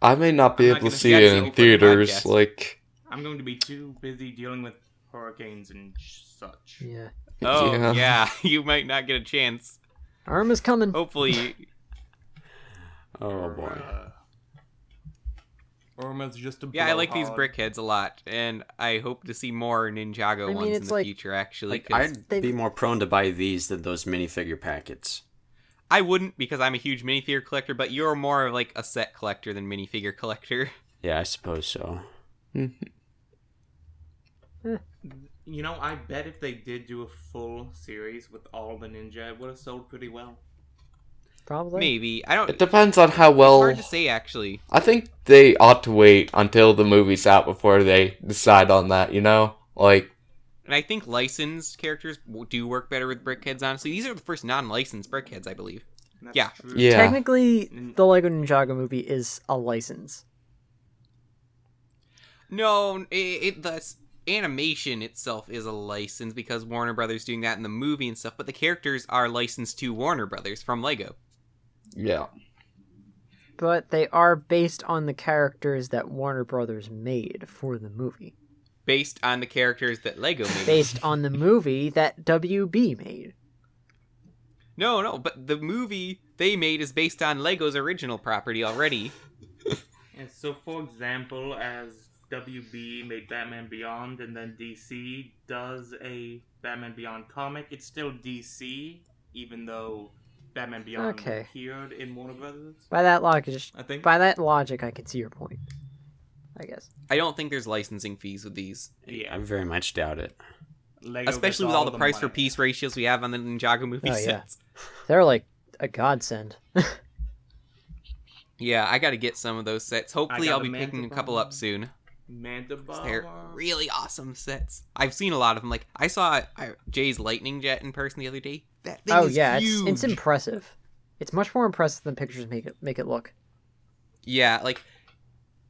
I may not be I'm not able to gonna see see it it in for the theaters. podcast. Like, I'm going to be too busy dealing with hurricanes and such. Yeah. Oh Yeah. yeah, you might not get a chance. Arma's coming. Hopefully, Oh boy. Irma's just a yeah, I like these blowhard. Brickheads a lot, and I hope to see more Ninjago I mean, ones in it's the like- future. Actually, Like 'cause I'd they've- be more prone to buy these than those minifigure packets. I wouldn't because I'm a huge minifigure collector, but you're more of like a set collector than minifigure collector. Yeah, I suppose so. You know, I bet if they did do a full series with all the ninja, it would have sold pretty well. Probably. Maybe I don't. it depends on how It's well. hard to say actually. I think they ought to wait until the movie's out before they decide on that, you know? Like, And I think licensed characters do work better with Brickheads, honestly. These are the first non-licensed Brickheads, I believe. That's Yeah. true. Yeah. Technically, the LEGO Ninjago movie is a license. No, the animation itself is a license because Warner Brothers doing that in the movie and stuff, but the characters are licensed to Warner Brothers from LEGO. yeah. But they are based on the characters that Warner Brothers made for the movie. Based on the characters that LEGO made. Based on the movie that WB made. No, but the movie they made is based on LEGO's original property already. And so, for example, as WB made Batman Beyond, and then DC does a Batman Beyond comic, it's still DC, even though Batman Beyond Okay. appeared in Warner Brothers. By that logic, I think. I can see your point. I guess. I don't think there's licensing fees with these. Yeah, I very much doubt it. Lego Especially gets with all the price for money. piece ratios we have on the Ninjago movie Oh, yeah. sets. They're like a godsend. Yeah, I gotta get some of those sets. Hopefully got I'll a be Manta picking a couple up Bomb. soon. Manta They're Bomber. really awesome sets. I've seen a lot of them. Like, I saw Jay's Lightning Jet in person the other day. That thing Oh is yeah, huge. it's impressive. It's much more impressive than pictures make it look. Yeah, like,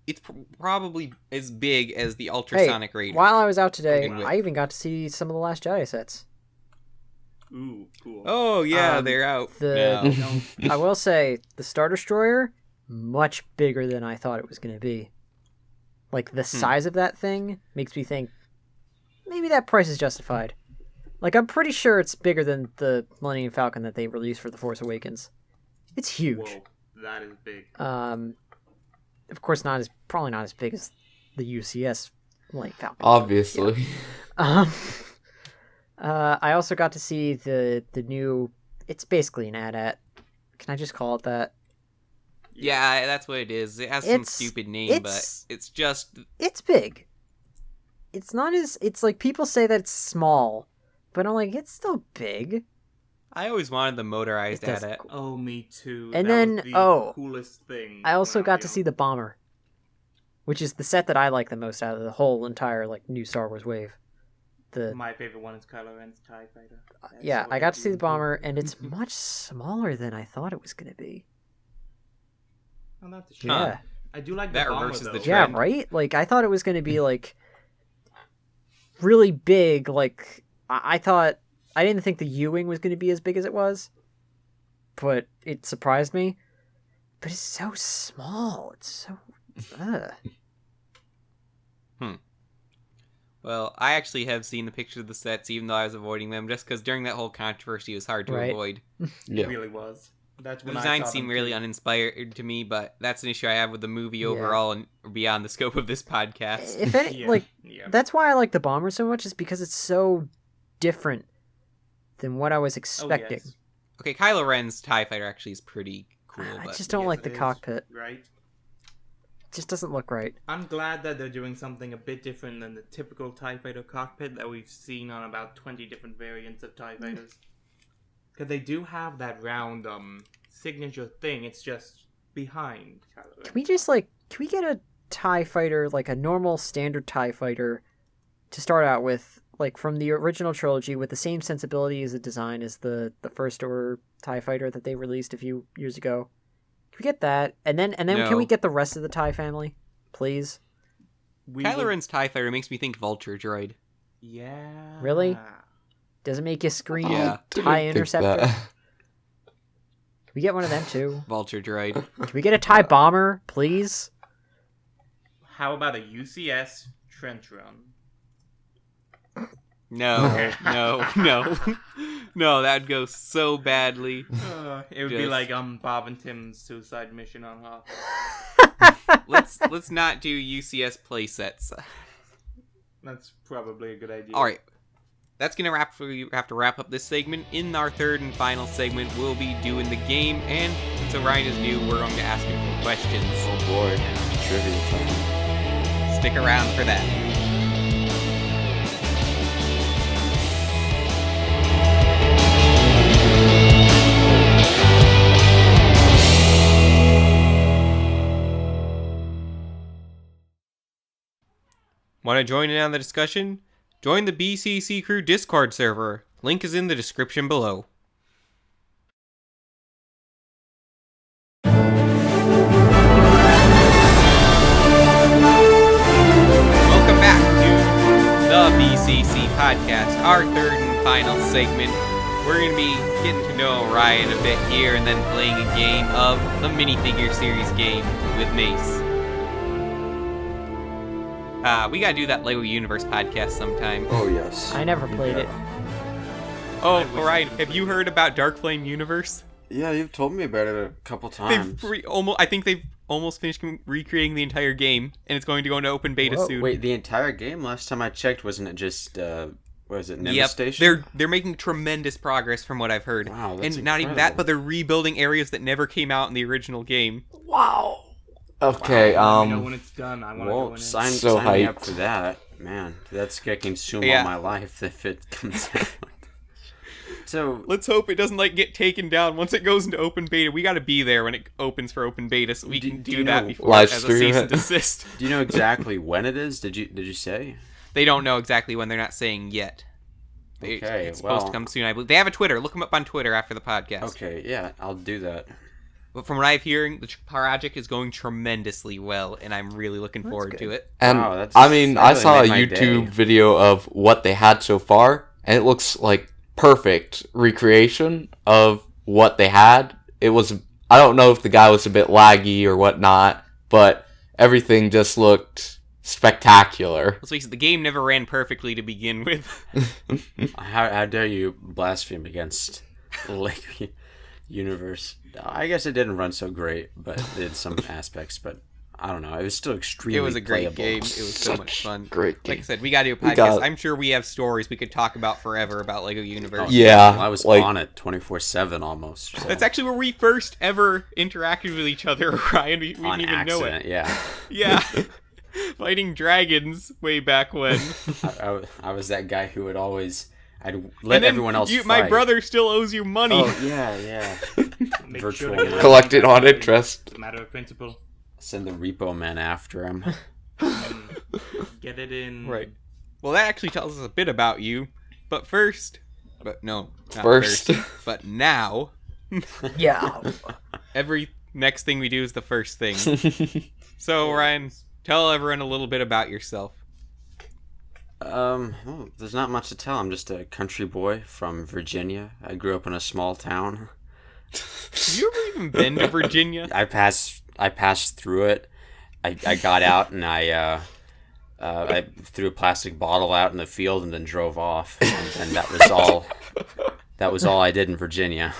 it's probably as big as the Ultrasonic Raider. While I was out today, Begin with. I even got to see some of the Last Jedi sets. Ooh, cool. Oh, yeah, Um, they're out the- now. I will say, the Star Destroyer, much bigger than I thought it was going to be. Like, the size of that thing makes me think, maybe that price is justified. Like, I'm pretty sure it's bigger than the Millennium Falcon that they released for The Force Awakens. It's huge. Whoa, that is big. Of course, probably not as big as the UCS Millennium Falcon. Obviously. I also got to see the new. It's basically an AT-AT. Can I just call it that? Yeah, that's what it is. It has some It's- stupid name, but it's- it's just... It's big. It's not as. It's like people say that it's small, but I'm like, it's still big. I always wanted the motorized It does- AT-AT. Oh, me too. And That then- was the oh, coolest thing. I also when got was to young. see the bomber, which is the set that I like the most out of the whole entire like new Star Wars wave. The My favorite one is Kylo Ren's TIE Fighter. That's yeah, so I got to see the beautiful. bomber, and it's much smaller than I thought it was gonna be. Oh, that's a shame. Yeah. I do like That the bomber, reverses the though. Yeah, trend. right? Like, I thought it was going to be, like, really big. Like, I thought... I didn't think the U-Wing was going to be as big as it was. But it surprised me. But it's so small. It's so... Ugh. Well, I actually have seen the pictures of the sets, even though I was avoiding them, just because during that whole controversy, it was hard to Right. avoid. It really was. That's The when I design saw seemed them really too. uninspired to me, but that's an issue I have with the movie Yeah. overall and beyond the scope of this podcast. If any, Yeah. that's why I like the bomber so much, is because it's so different than what I was Oh, expecting. yes. Okay, Kylo Ren's TIE Fighter actually is pretty cool, I but just don't Yes, like it the is, cockpit. Right. It just doesn't look right. I'm glad that they're doing something a bit different than the typical TIE Fighter cockpit that we've seen on about 20 different variants of TIE Fighters. Because they do have that round signature thing, it's just behind Kylo Ren. Can we get a TIE fighter, like a normal standard TIE fighter, to start out with, like from the original trilogy, with the same sensibility as a design as the First Order TIE fighter that they released a few years ago? Can we get that? And then No. can we get the rest of the TIE family? Please? Kylo Ren's TIE Fighter makes me think Vulture Droid. Yeah. Really? Does it make you scream Yeah. TIE Interceptor? Can we get one of them too? Vulture Droid. Can we get a TIE Bomber, please? How about a UCS Trench Run? No, no. No, that'd go so badly. It would be Just- like Bob and Tim's suicide mission on Hoth. Let's not do UCS playsets. That's probably a good idea. All right, that's gonna have to wrap up this segment. In our third and final segment, we'll be doing the game, and since Orion is new, we're going to ask him some questions. Oh boy, trivia time. Stick around for that. Want to join in on the discussion? Join the BCC Crew Discord server. Link is in the description below. Welcome back to the BCC podcast, our third and final segment. We're going to be getting to know Orion a bit here and then playing a game of the Minifigure Series Game with Mace. We gotta do that LEGO Universe podcast sometime. Oh yes. I never played it. Oh, Orion, have you heard about Dark Flame Universe? Yeah, you've told me about it a couple times. I think they've almost finished recreating the entire game, and it's going to go into open beta Whoa, soon. Wait, the entire game? Last time I checked, wasn't it just was it Nimbus Yep, Station? they're making tremendous progress from what I've heard. Wow, that's and not even that, incredible. but they're rebuilding areas that never came out in the original game. Wow. Okay, Let me know when it's done. I want to go Well, in it. sign So me up hyped. for that, man. That's gonna consume Yeah. all my life if it comes out. So Let's hope it doesn't get taken down once it goes into open beta. We got to be there when it opens for open beta, so we Do- can do do you that know- before Live as a stream cease it? and desist. do you know exactly when it is? Did you say? They don't know exactly when. They're not saying yet. Okay, it's supposed to well- come soon, I believe. They have a Twitter. Look them up on Twitter after the podcast. Okay, yeah, I'll do that. But from what I'm hearing, the project is going tremendously well, and I'm really looking forward to it. And Wow, that's- I mean, that I really saw a made my YouTube day. video of what they had so far, and it looks like perfect recreation of what they had. It was, I don't know if the guy was a bit laggy or whatnot, but everything just looked spectacular. Let's face it, the game never ran perfectly to begin with. How dare you blaspheme against LEGO Universe? I guess it didn't run so great, but it did some aspects. But I don't know. It was still extremely. It was a great playable. game. It was so much fun. Great game. Like I said, we got to do a We podcast. got- I'm sure we have stories we could talk about forever about LEGO Universe. Yeah, Well, I was like- on it 24/7 almost. So. That's actually where we first ever interacted with each other, Ryan. We on didn't even know accident. it. Yeah, Yeah. Fighting dragons way back when. I was that guy who would always. I'd And let then everyone else. my fight. brother still owes you money. Oh yeah. Make virtual sure to get man. it Collected right. on interest. It's a matter of principle. Send the repo man after him. And get it in. Right. Well, that actually tells us a bit about you. But first, but no, not First. but now, Yeah. every next thing we do is the first thing. So, Ryan, tell everyone a little bit about yourself. Well, there's not much to tell. I'm just a country boy from Virginia. I grew up in a small town. Have you ever even been to Virginia? I passed through it. I got out and I I threw a plastic bottle out in the field and then drove off, and that was all. That was all I did in Virginia.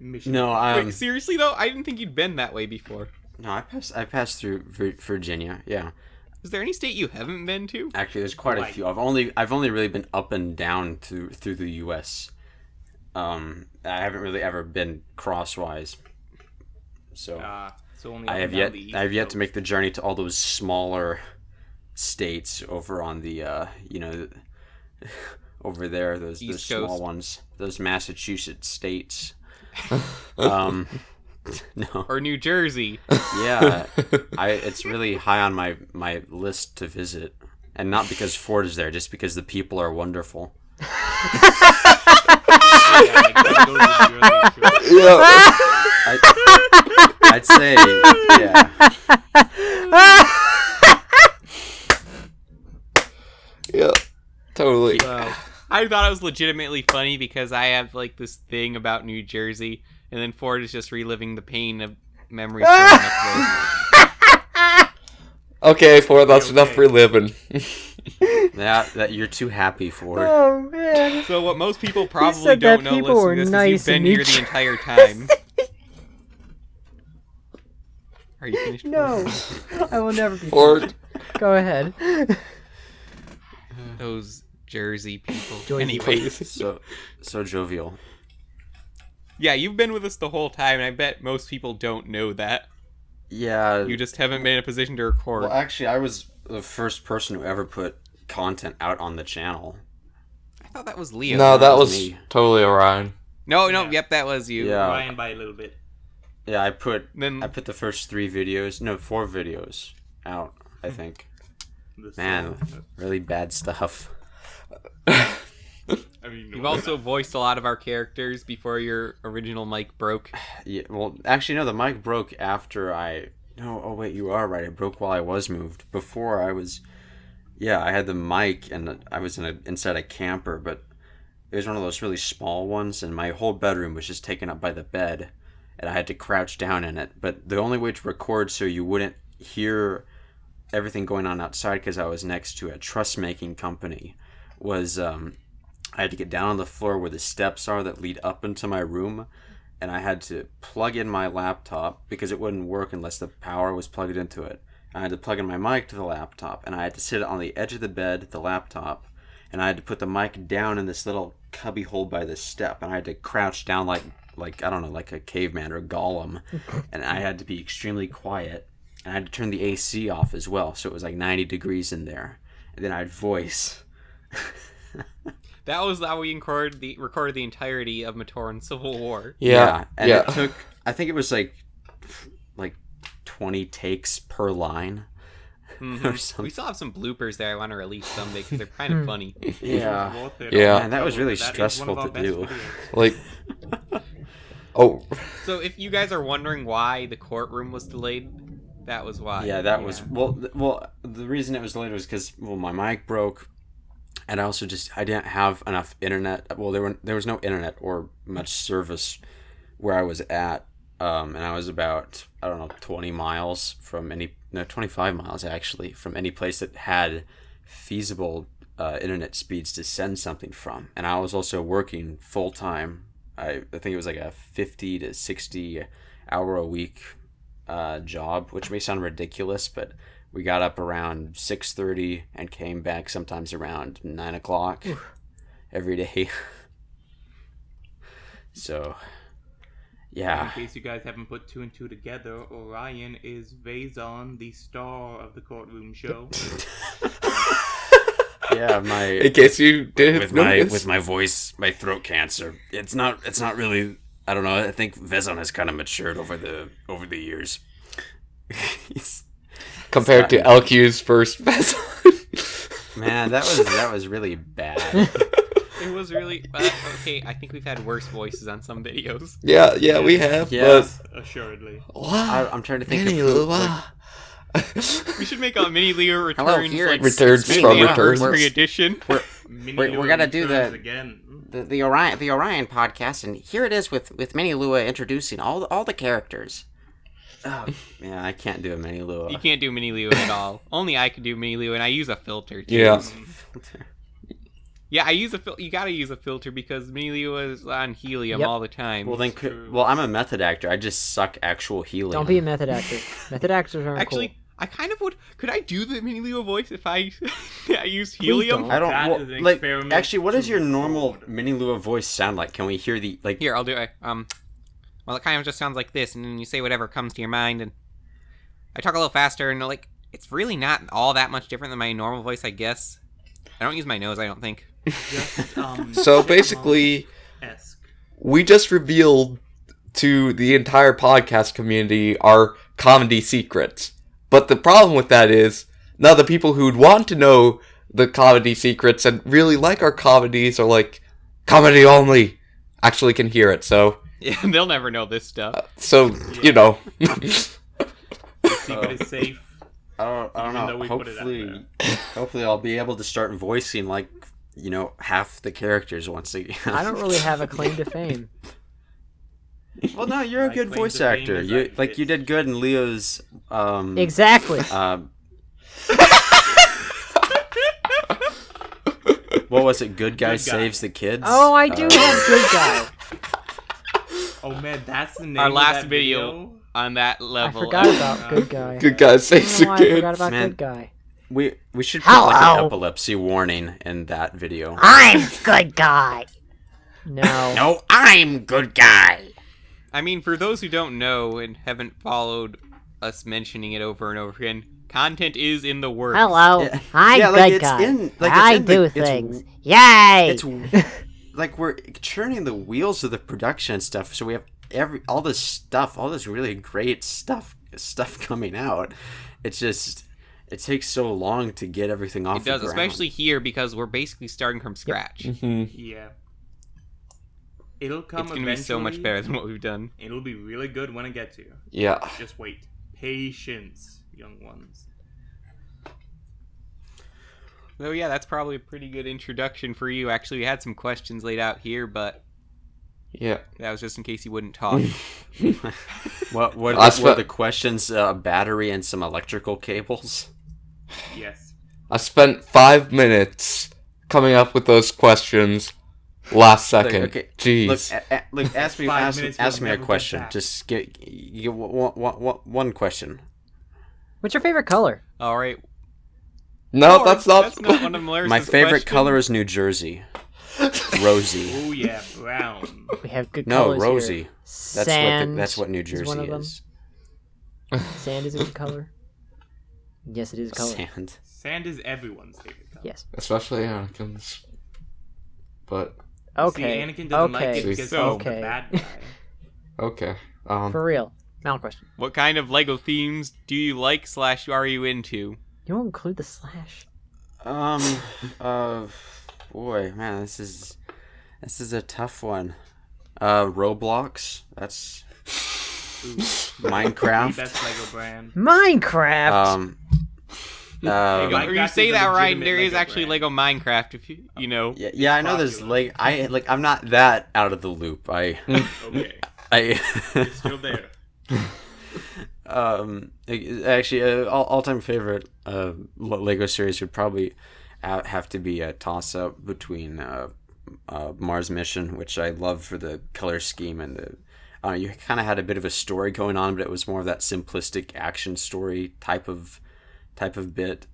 No, Wait, seriously though, I didn't think you'd been that way before. No, I passed through Virginia. Yeah. Is there any state you haven't been to? Actually, there's quite a few. I've only really been up and down through the U.S. I haven't really ever been crosswise. So only I have yet to make the journey to all those smaller states over on the over there, those small ones, those Massachusetts states. No. Or New Jersey. Yeah, it's really high on my list to visit, and not because Ford is there, just because the people are wonderful. I'd say, yeah. Yeah, totally. I thought it was legitimately funny because I have like this thing about New Jersey, and then Ford is just reliving the pain of memories growing up there. Okay, Ford, that's enough for living. that you're too happy for. Oh man. So what most people probably said that don't know people were listening to nice this is you've been in here New the entire time. Are you finished? No, I will never be. Ford. Go ahead. Those Jersey people. Join the Anyways. So jovial. Yeah, you've been with us the whole time, and I bet most people don't know that. Yeah. You just haven't been in a position to record. Well, actually, I was the first person who ever put content out on the channel. I thought that was Leo. No, that was me. totally Orion. No, Yeah. yep, that was you. Yeah. Ryan by a little bit. Yeah, I put Then- the first 4 videos out, I think. Man, really bad stuff. I mean, You've also voiced a lot of our characters before your original mic broke. Yeah, well, actually, no, the mic broke after oh wait, you are right. It broke while I was moved. Before I was, I had the mic and I was inside a camper, but it was one of those really small ones, and my whole bedroom was just taken up by the bed, and I had to crouch down in it. But the only way to record so you wouldn't hear everything going on outside, because I was next to a truss making company, was I had to get down on the floor where the steps are that lead up into my room, and I had to plug in my laptop because it wouldn't work unless the power was plugged into it. I had to plug in my mic to the laptop, and I had to sit on the edge of the bed, the laptop, and I had to put the mic down in this little cubby hole by the step, and I had to crouch down like I don't know, like a caveman or a golem, and I had to be extremely quiet, and I had to turn the AC off as well, so it was like 90 degrees in there, and then I'd voice. That was how we recorded the entirety of Matoran Civil War. And it took, I think it was like 20 takes per line. Or something. We still have some bloopers there I want to release someday because they're kind of funny. Yeah. Yeah. Man, that was really That is stressful one of to our do. best videos. Like, oh, So if you guys are wondering why the courtroom was delayed, that was why. Yeah, that was well. The reason it was delayed was because my mic broke, and I also I didn't have enough internet. Well, there was no internet or much service where I was at, and I was about 20 miles from 25 miles actually from any place that had feasible internet speeds to send something from, and I was also working full time. I think it was like a 50 to 60 hour a week job, which may sound ridiculous, but we got up around 6:30 and came back sometimes around 9 o'clock every day. So, yeah. In case you guys haven't put 2 and 2 together, Orion is Vaison, the star of the courtroom show. Yeah, in case you didn't notice. with my voice, my throat cancer. It's not really. I don't know. I think Vezon has kind of matured over the years. Compared to LQ's first Vezon. Man, that was really bad. It was really okay. I think we've had worse voices on some videos. Yeah, we have. Yeah. But Assuredly. I'm trying to think of We should make a mini Leo returns. Hello, here like, it's Returns special from anniversary Returns. edition. We're gonna do again. the Orion podcast, and here it is with Mini Lua introducing all the characters. Oh, yeah, I can't do a Mini Lua. You can't do Mini Lua at all. Only I could do Mini Lua, and I use a filter too. Yeah. Yeah, I use a you gotta use a filter because Mini Lua is on helium Yep. all the time. Well, then, well, I'm a method actor. I just suck actual helium. Don't be a method actor. Method actors aren't Actually, I kind of would. Could I do the Mini Lua voice if I I use Please helium? don't. I don't That well, is an like. experiment Actually, what does your to normal record. Mini Lua voice sound like? Can we hear the like? Here, I'll do it. Well, it kind of just sounds like this, and then you say whatever comes to your mind, and I talk a little faster, and like it's really not all that much different than my normal voice, I guess. I don't use my nose, I don't think. Just, So basically, esque. we just revealed to the entire podcast community our comedy secrets. But the problem with that is, now the people who'd want to know the comedy secrets and really like our comedies are like, comedy only, actually can hear it. So, Yeah, they'll never know this stuff. you know. Secret is safe. I don't Even though know. we put it out Hopefully, I'll be able to start voicing like half the characters once again. I don't really have a claim to fame. Well, no, you're a My good claim voice to fame actor. is You that like you it's- did good in Leo's. Exactly. What was it? Good guy Good guy. saves the kids. Oh, I do have good guy. Oh man, that's the name Our of last that video on that I level. forgot about good guy. Good guy I saves don't know the why I kids. forgot about Man. good guy. We should put like Hello. an epilepsy warning in that video. I'm good guy. No. No, I'm good guy. I mean, for those who don't know and haven't followed us mentioning it over and over again, content is in the works. Hello. Yeah. I'm Yeah, like, good it's guy. in- like, it's I in the- do it's- things. Yay! It's like we're churning the wheels of the production and stuff. So we have all this really great stuff coming out. It's just it takes so long to get everything off. It does, the ground. especially here because we're basically starting from scratch. Yeah. It'll come It's going to be so much eventually. better than what we've done. It'll be really good when it gets here. Yeah. Just wait. Patience, young ones. So yeah, that's probably a pretty good introduction for you. Actually, we had some questions laid out here, but Yeah. that was just in case you wouldn't talk. What That's were what- the questions? A battery and some electrical cables. Yes. I spent 5 minutes coming up with those questions last second. Okay, Jeez. Look, ask me 5 minutes ask will me a never get question. back. Just get one question. What's your favorite color? All right. No, Oh, that's not. That's not one of Malaris's My favorite questions. color is New Jersey. Rosie. Oh yeah, brown. We have good No, colors Rosie. here. That's Sand that's what New is Jersey one of them. is. Sand is a good color. Yes, it is a color. Sand. Sand is everyone's favorite color. Yes. Especially Anakin's. But, Okay. See, Anakin doesn't like okay. it because So- he's the okay. bad guy. okay. For real. Now question. What kind of Lego themes do you like / are you into? You won't include the slash. Boy, man, this is a tough one. Roblox. That's The Minecraft. best Lego brand. Minecraft. Minecraft Or you is say a that right, legitimate there is Lego actually brand. Lego Minecraft. If you know. yeah, I know there's popular. I'm not that out of the loop. Okay, I it's still there. actually all-time favorite Lego series would probably have to be a toss-up between Mars Mission, which I love for the color scheme and the you kind of had a bit of a story going on, but it was more of that simplistic action story type of bit,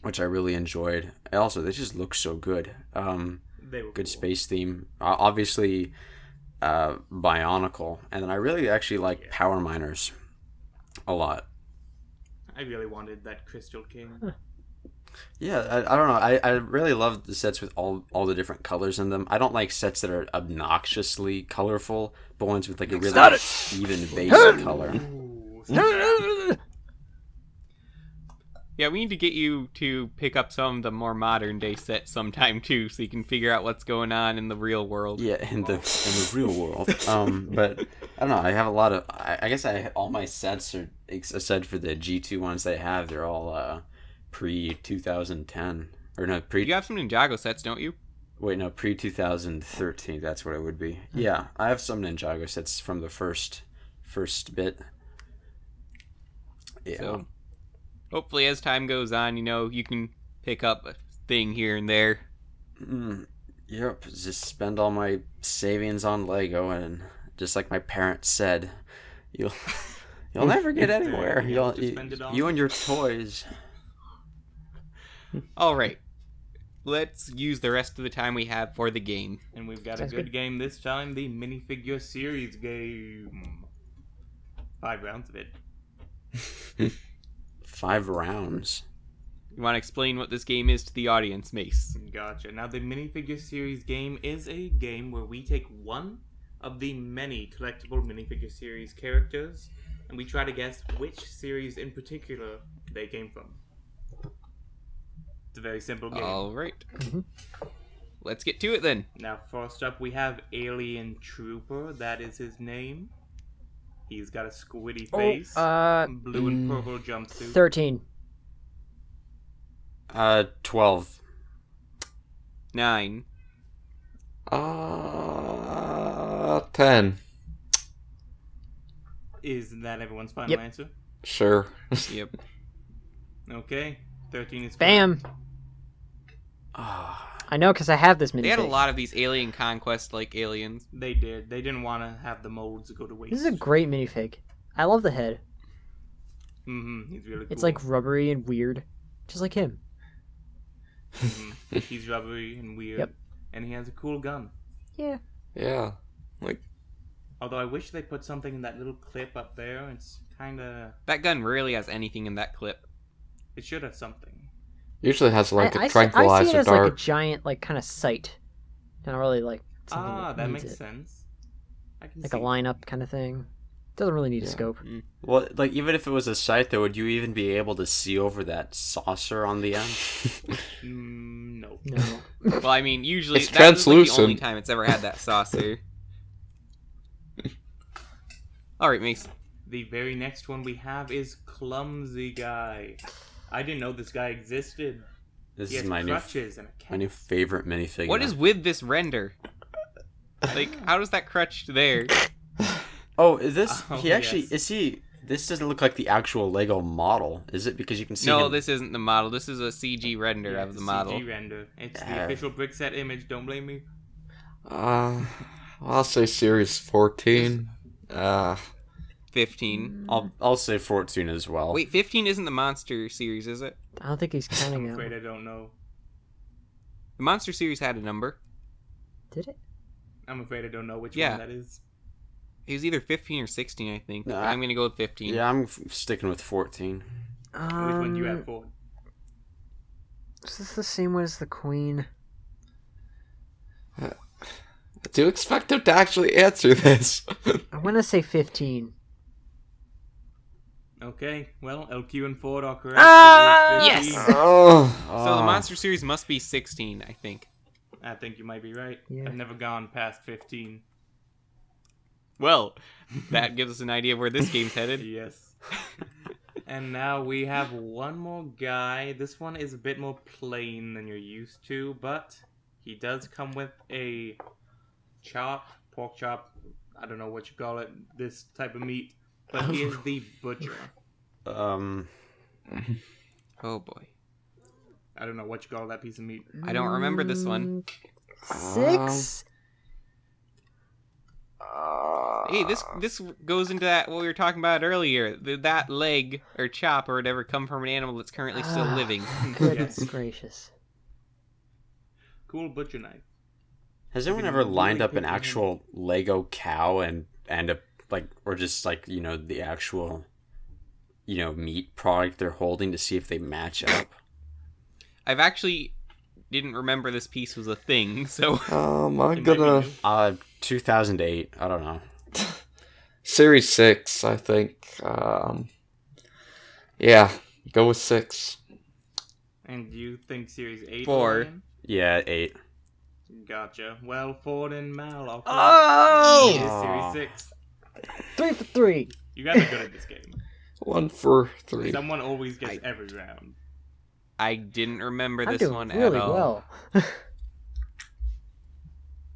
which I really enjoyed. And also, they just look so good. They were Good cool. space theme. Obviously, Bionicle, and then I really actually like Power Miners a lot. I really wanted that Crystal King. Yeah, I don't know. I really love the sets with all the different colors in them. I don't like sets that are obnoxiously colorful, but ones with like a really even base color. Ooh, Yeah, we need to get you to pick up some of the more modern day sets sometime too, so you can figure out what's going on in the real world. Yeah, in the real world. But I don't know. I have a lot of. I guess all my sets are, aside for the G2 ones they have, they're all pre 2010 or no pre. You have some Ninjago sets, don't you? Wait, no, pre 2013. That's what it would be. Yeah, I have some Ninjago sets from the first bit. Yeah. So hopefully as time goes on, you can pick up a thing here and there. Yep, just spend all my savings on Lego, and just like my parents said, you'll never get anywhere. You and your toys. All right. Let's use the rest of the time we have for the game. And we've got Sounds a good good. game this time, the Minifigure Series Game. 5 rounds of it. 5 rounds. You want to explain what this game is to the audience, Mace? Gotcha. Now, the Minifigure Series Game is a game where we take one of the many collectible Minifigure Series characters, and we try to guess which series in particular they came from. It's a very simple game. All right. Let's get to it then. Now, first up, we have Alien Trooper. That is his name. He's got a squiddy face, blue and purple jumpsuit. 13. 12. 9. 10. Is that everyone's final Yep. answer? Sure. Yep. Okay. 13 is Bam! correct. I know, because I have this minifig. They had a lot of these alien conquest-like aliens. They did. They didn't want to have the molds go to waste. This is a great minifig. I love the head. He's really cool. It's like rubbery and weird. Just like him. He's rubbery and weird. Yep. And he has a cool gun. Yeah. Yeah. Although I wish they put something in that little clip up there. It's kind of... That gun rarely has anything in that clip. It should have something. Usually has like a I tranquilizer see it as dart. like a giant, like, kind of sight. Not really like something That needs makes it. sense. I can Like see a lineup kind of thing. Doesn't really need a scope. Well, like, even if it was a sight, though, would you even be able to see over that saucer on the end? No. No. Well, I mean, usually It's that's like the only translucent. time it's ever had that saucer. All right, Mace. The very next one we have is Clumsy Guy. I didn't know this guy existed. This He is has my new crutches and a cat. favorite minifigure. What is with this render? Like, how does that crutch there? Oh, is this? Oh, he actually yes. is he? This doesn't look like the actual Lego model, is it? Because you can see. No, him- this isn't the model. This is a CG render Yeah, of it's the a model. CG render. It's the official brick set image. Don't blame me. I'll say series 14. 15. I'll say 14 as well. Wait, 15 isn't the Monster series, is it? I don't think he's counting I'm out. afraid I don't know. The Monster series had a number. Did it? I'm afraid I don't know which Yeah. one that is. It was either 15 or 16, I think. No, I'm going to go with 15. Yeah, I'm sticking with 14. Which one do you have for? Is this the same one as the Queen? I do expect him to actually answer this. I want to say 15. Okay, well, LQ and Ford are correct. Ah! It is 15. Yes! Oh. So the Monster series must be 16, I think. I think you might be right. Yeah. I've never gone past 15. Well, that gives us an idea of where this game's headed. Yes. And now we have one more guy. This one is a bit more plain than you're used to, but he does come with a pork chop. I don't know what you call it, this type of meat. But he is the butcher. Oh boy. I don't know what you call that piece of meat. I don't remember this one. 6? Hey, this goes into that what we were talking about earlier. That leg or chop or whatever come from an animal that's currently still living. Goodness Yes. gracious. Cool butcher knife. Has anyone ever lined up an actual Lego cow and a like, or just like, you know, the actual, you know, meat product they're holding to see if they match up? I've actually didn't remember this piece was a thing, so I'm It might be gonna... new. 2008. I don't know. Series 6, I think. Yeah, go with 6. And you think Series 8? 4. Orion? Yeah, 8. Gotcha. Well, Ford and Mal are correct. Oh! It is Series 6. 3 for 3. You guys are good at this game. 1 for 3. Someone always gets every round. I didn't remember I'm this doing one really at all. well.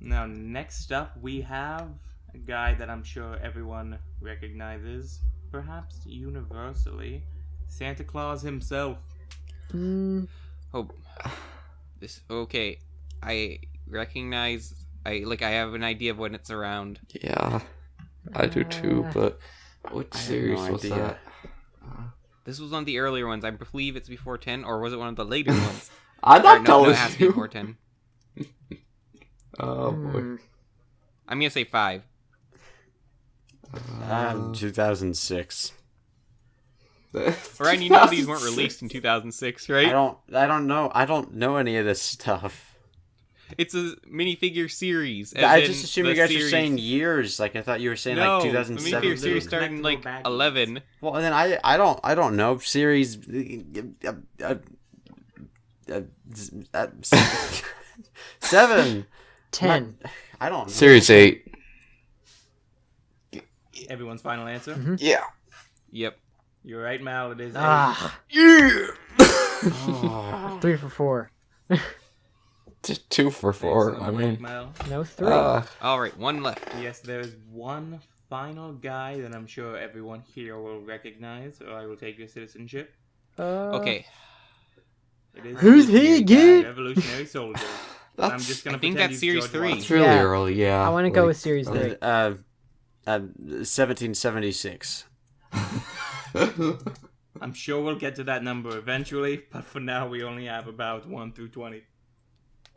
Now, next up, we have a guy that I'm sure everyone recognizes, perhaps universally. Santa Claus himself. Oh, this okay. I recognize. I have an idea of when it's around. Yeah, I do too. But what I have series no was idea. that? This was one of the earlier ones. I believe it's before 10, or was it one of the later ones? I'm not No, telling it has to be you. before 10. Oh boy. I'm gonna say 5. 2006. Orion, you know these weren't released in 2006, right? I don't know any of this stuff. It's a minifigure series. I just assumed you guys were saying years. Like I thought you were saying no, like the 2007. minifigure series started in like Collectible baggies. 11. Well, then I don't know series. 7. 10. I don't know. Series 8. Everyone's final answer? Yeah. Yep. You're right, Mal. It is Ah, Yeah. 3 for 4. 2 for 4. I mean, Mal. No, 3. All right, one left. Yes, there is one final guy that I'm sure everyone here will recognize, or I will take your citizenship. Okay, It is Who's the he, Revolutionary Gee? Revolutionary Soldier. And I'm just gonna I think pretend that's he's Series George 3. Washington. it's really Yeah. early. Yeah. I want to go with Series 3. 1776. I'm sure we'll get to that number eventually, but for now we only have about 1 through 20.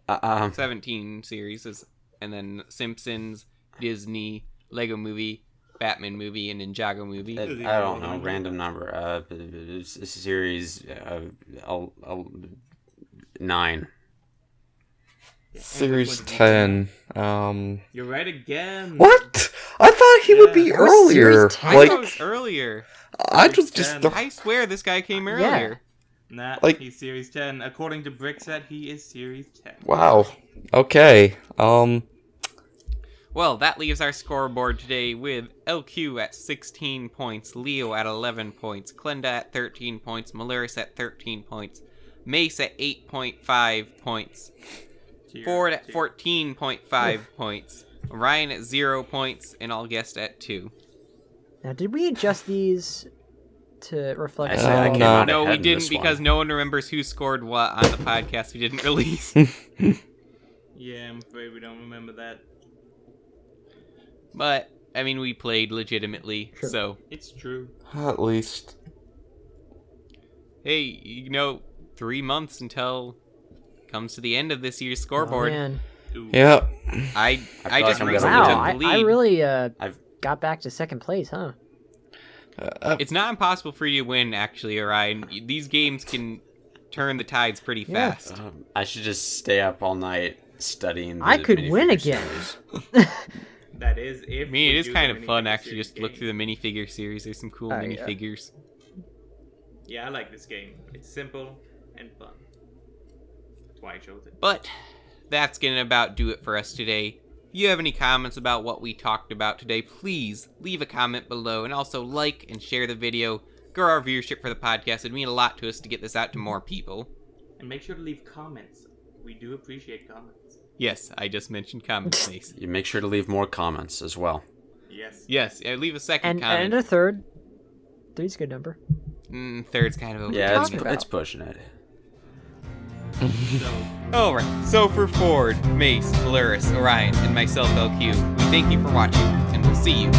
17 series, and then Simpsons, Disney, Lego Movie, Batman movie, and Ninjago movie. I don't know. Random number. Series 9. Series 10. You're right again. What? I thought he would be Yeah. earlier. Series 10? I Like thought it was earlier. I was just. Series 10. I swear this guy came earlier. Nah, Like- he's Series 10. According to Brickheadz, he is Series 10. Wow. Okay. Well, that leaves our scoreboard today with LQ at 16 points, Leo at 11 points, Klenda at 13 points, Malaris at 13 points, Mace at 8.5 points, Cheers. Ford at Cheers. 14.5 points, Ryan at 0 points, and All Guest at 2. Now, did we adjust these to reflect? I say I all- came out No, we ahead in didn't this because one. no one remembers who scored what on the podcast we didn't release. Yeah, I'm afraid we don't remember that. But, I mean, we played legitimately, Sure. so... It's true. At least. Hey, 3 months until comes to the end of this year's Oh, scoreboard. man. Ooh. Yeah. I feel just like I'm recently gonna took Wow, the I lead. really I've- got back to second place, huh? It's not impossible for you to win, actually, Orion. These games can turn the tides pretty Yeah. fast. I should just stay up all night studying. The I could win minifigure again. series. That is if I mean, we it is do kind the of fun, minifigure actually, series just to look game. through the minifigure series. There's some cool Oh, yeah. minifigures. Yeah, I like this game. It's simple and fun. That's why I chose it. But that's going to about do it for us today. If you have any comments about what we talked about today, please leave a comment below and also like and share the video. Grow our viewership for the podcast. It'd mean a lot to us to get this out to more people. And make sure to leave comments. We do appreciate comments. Yes, I just mentioned comment space. You make sure to leave more comments as well. Yes. Yes, leave a second And comment. a third. Three's a good number. Third's kind of over. Yeah, talking about? it's pushing it. So, Alright, so for Ford, Mace, Polaris, Orion, and myself, LQ, we thank you for watching, and we'll see you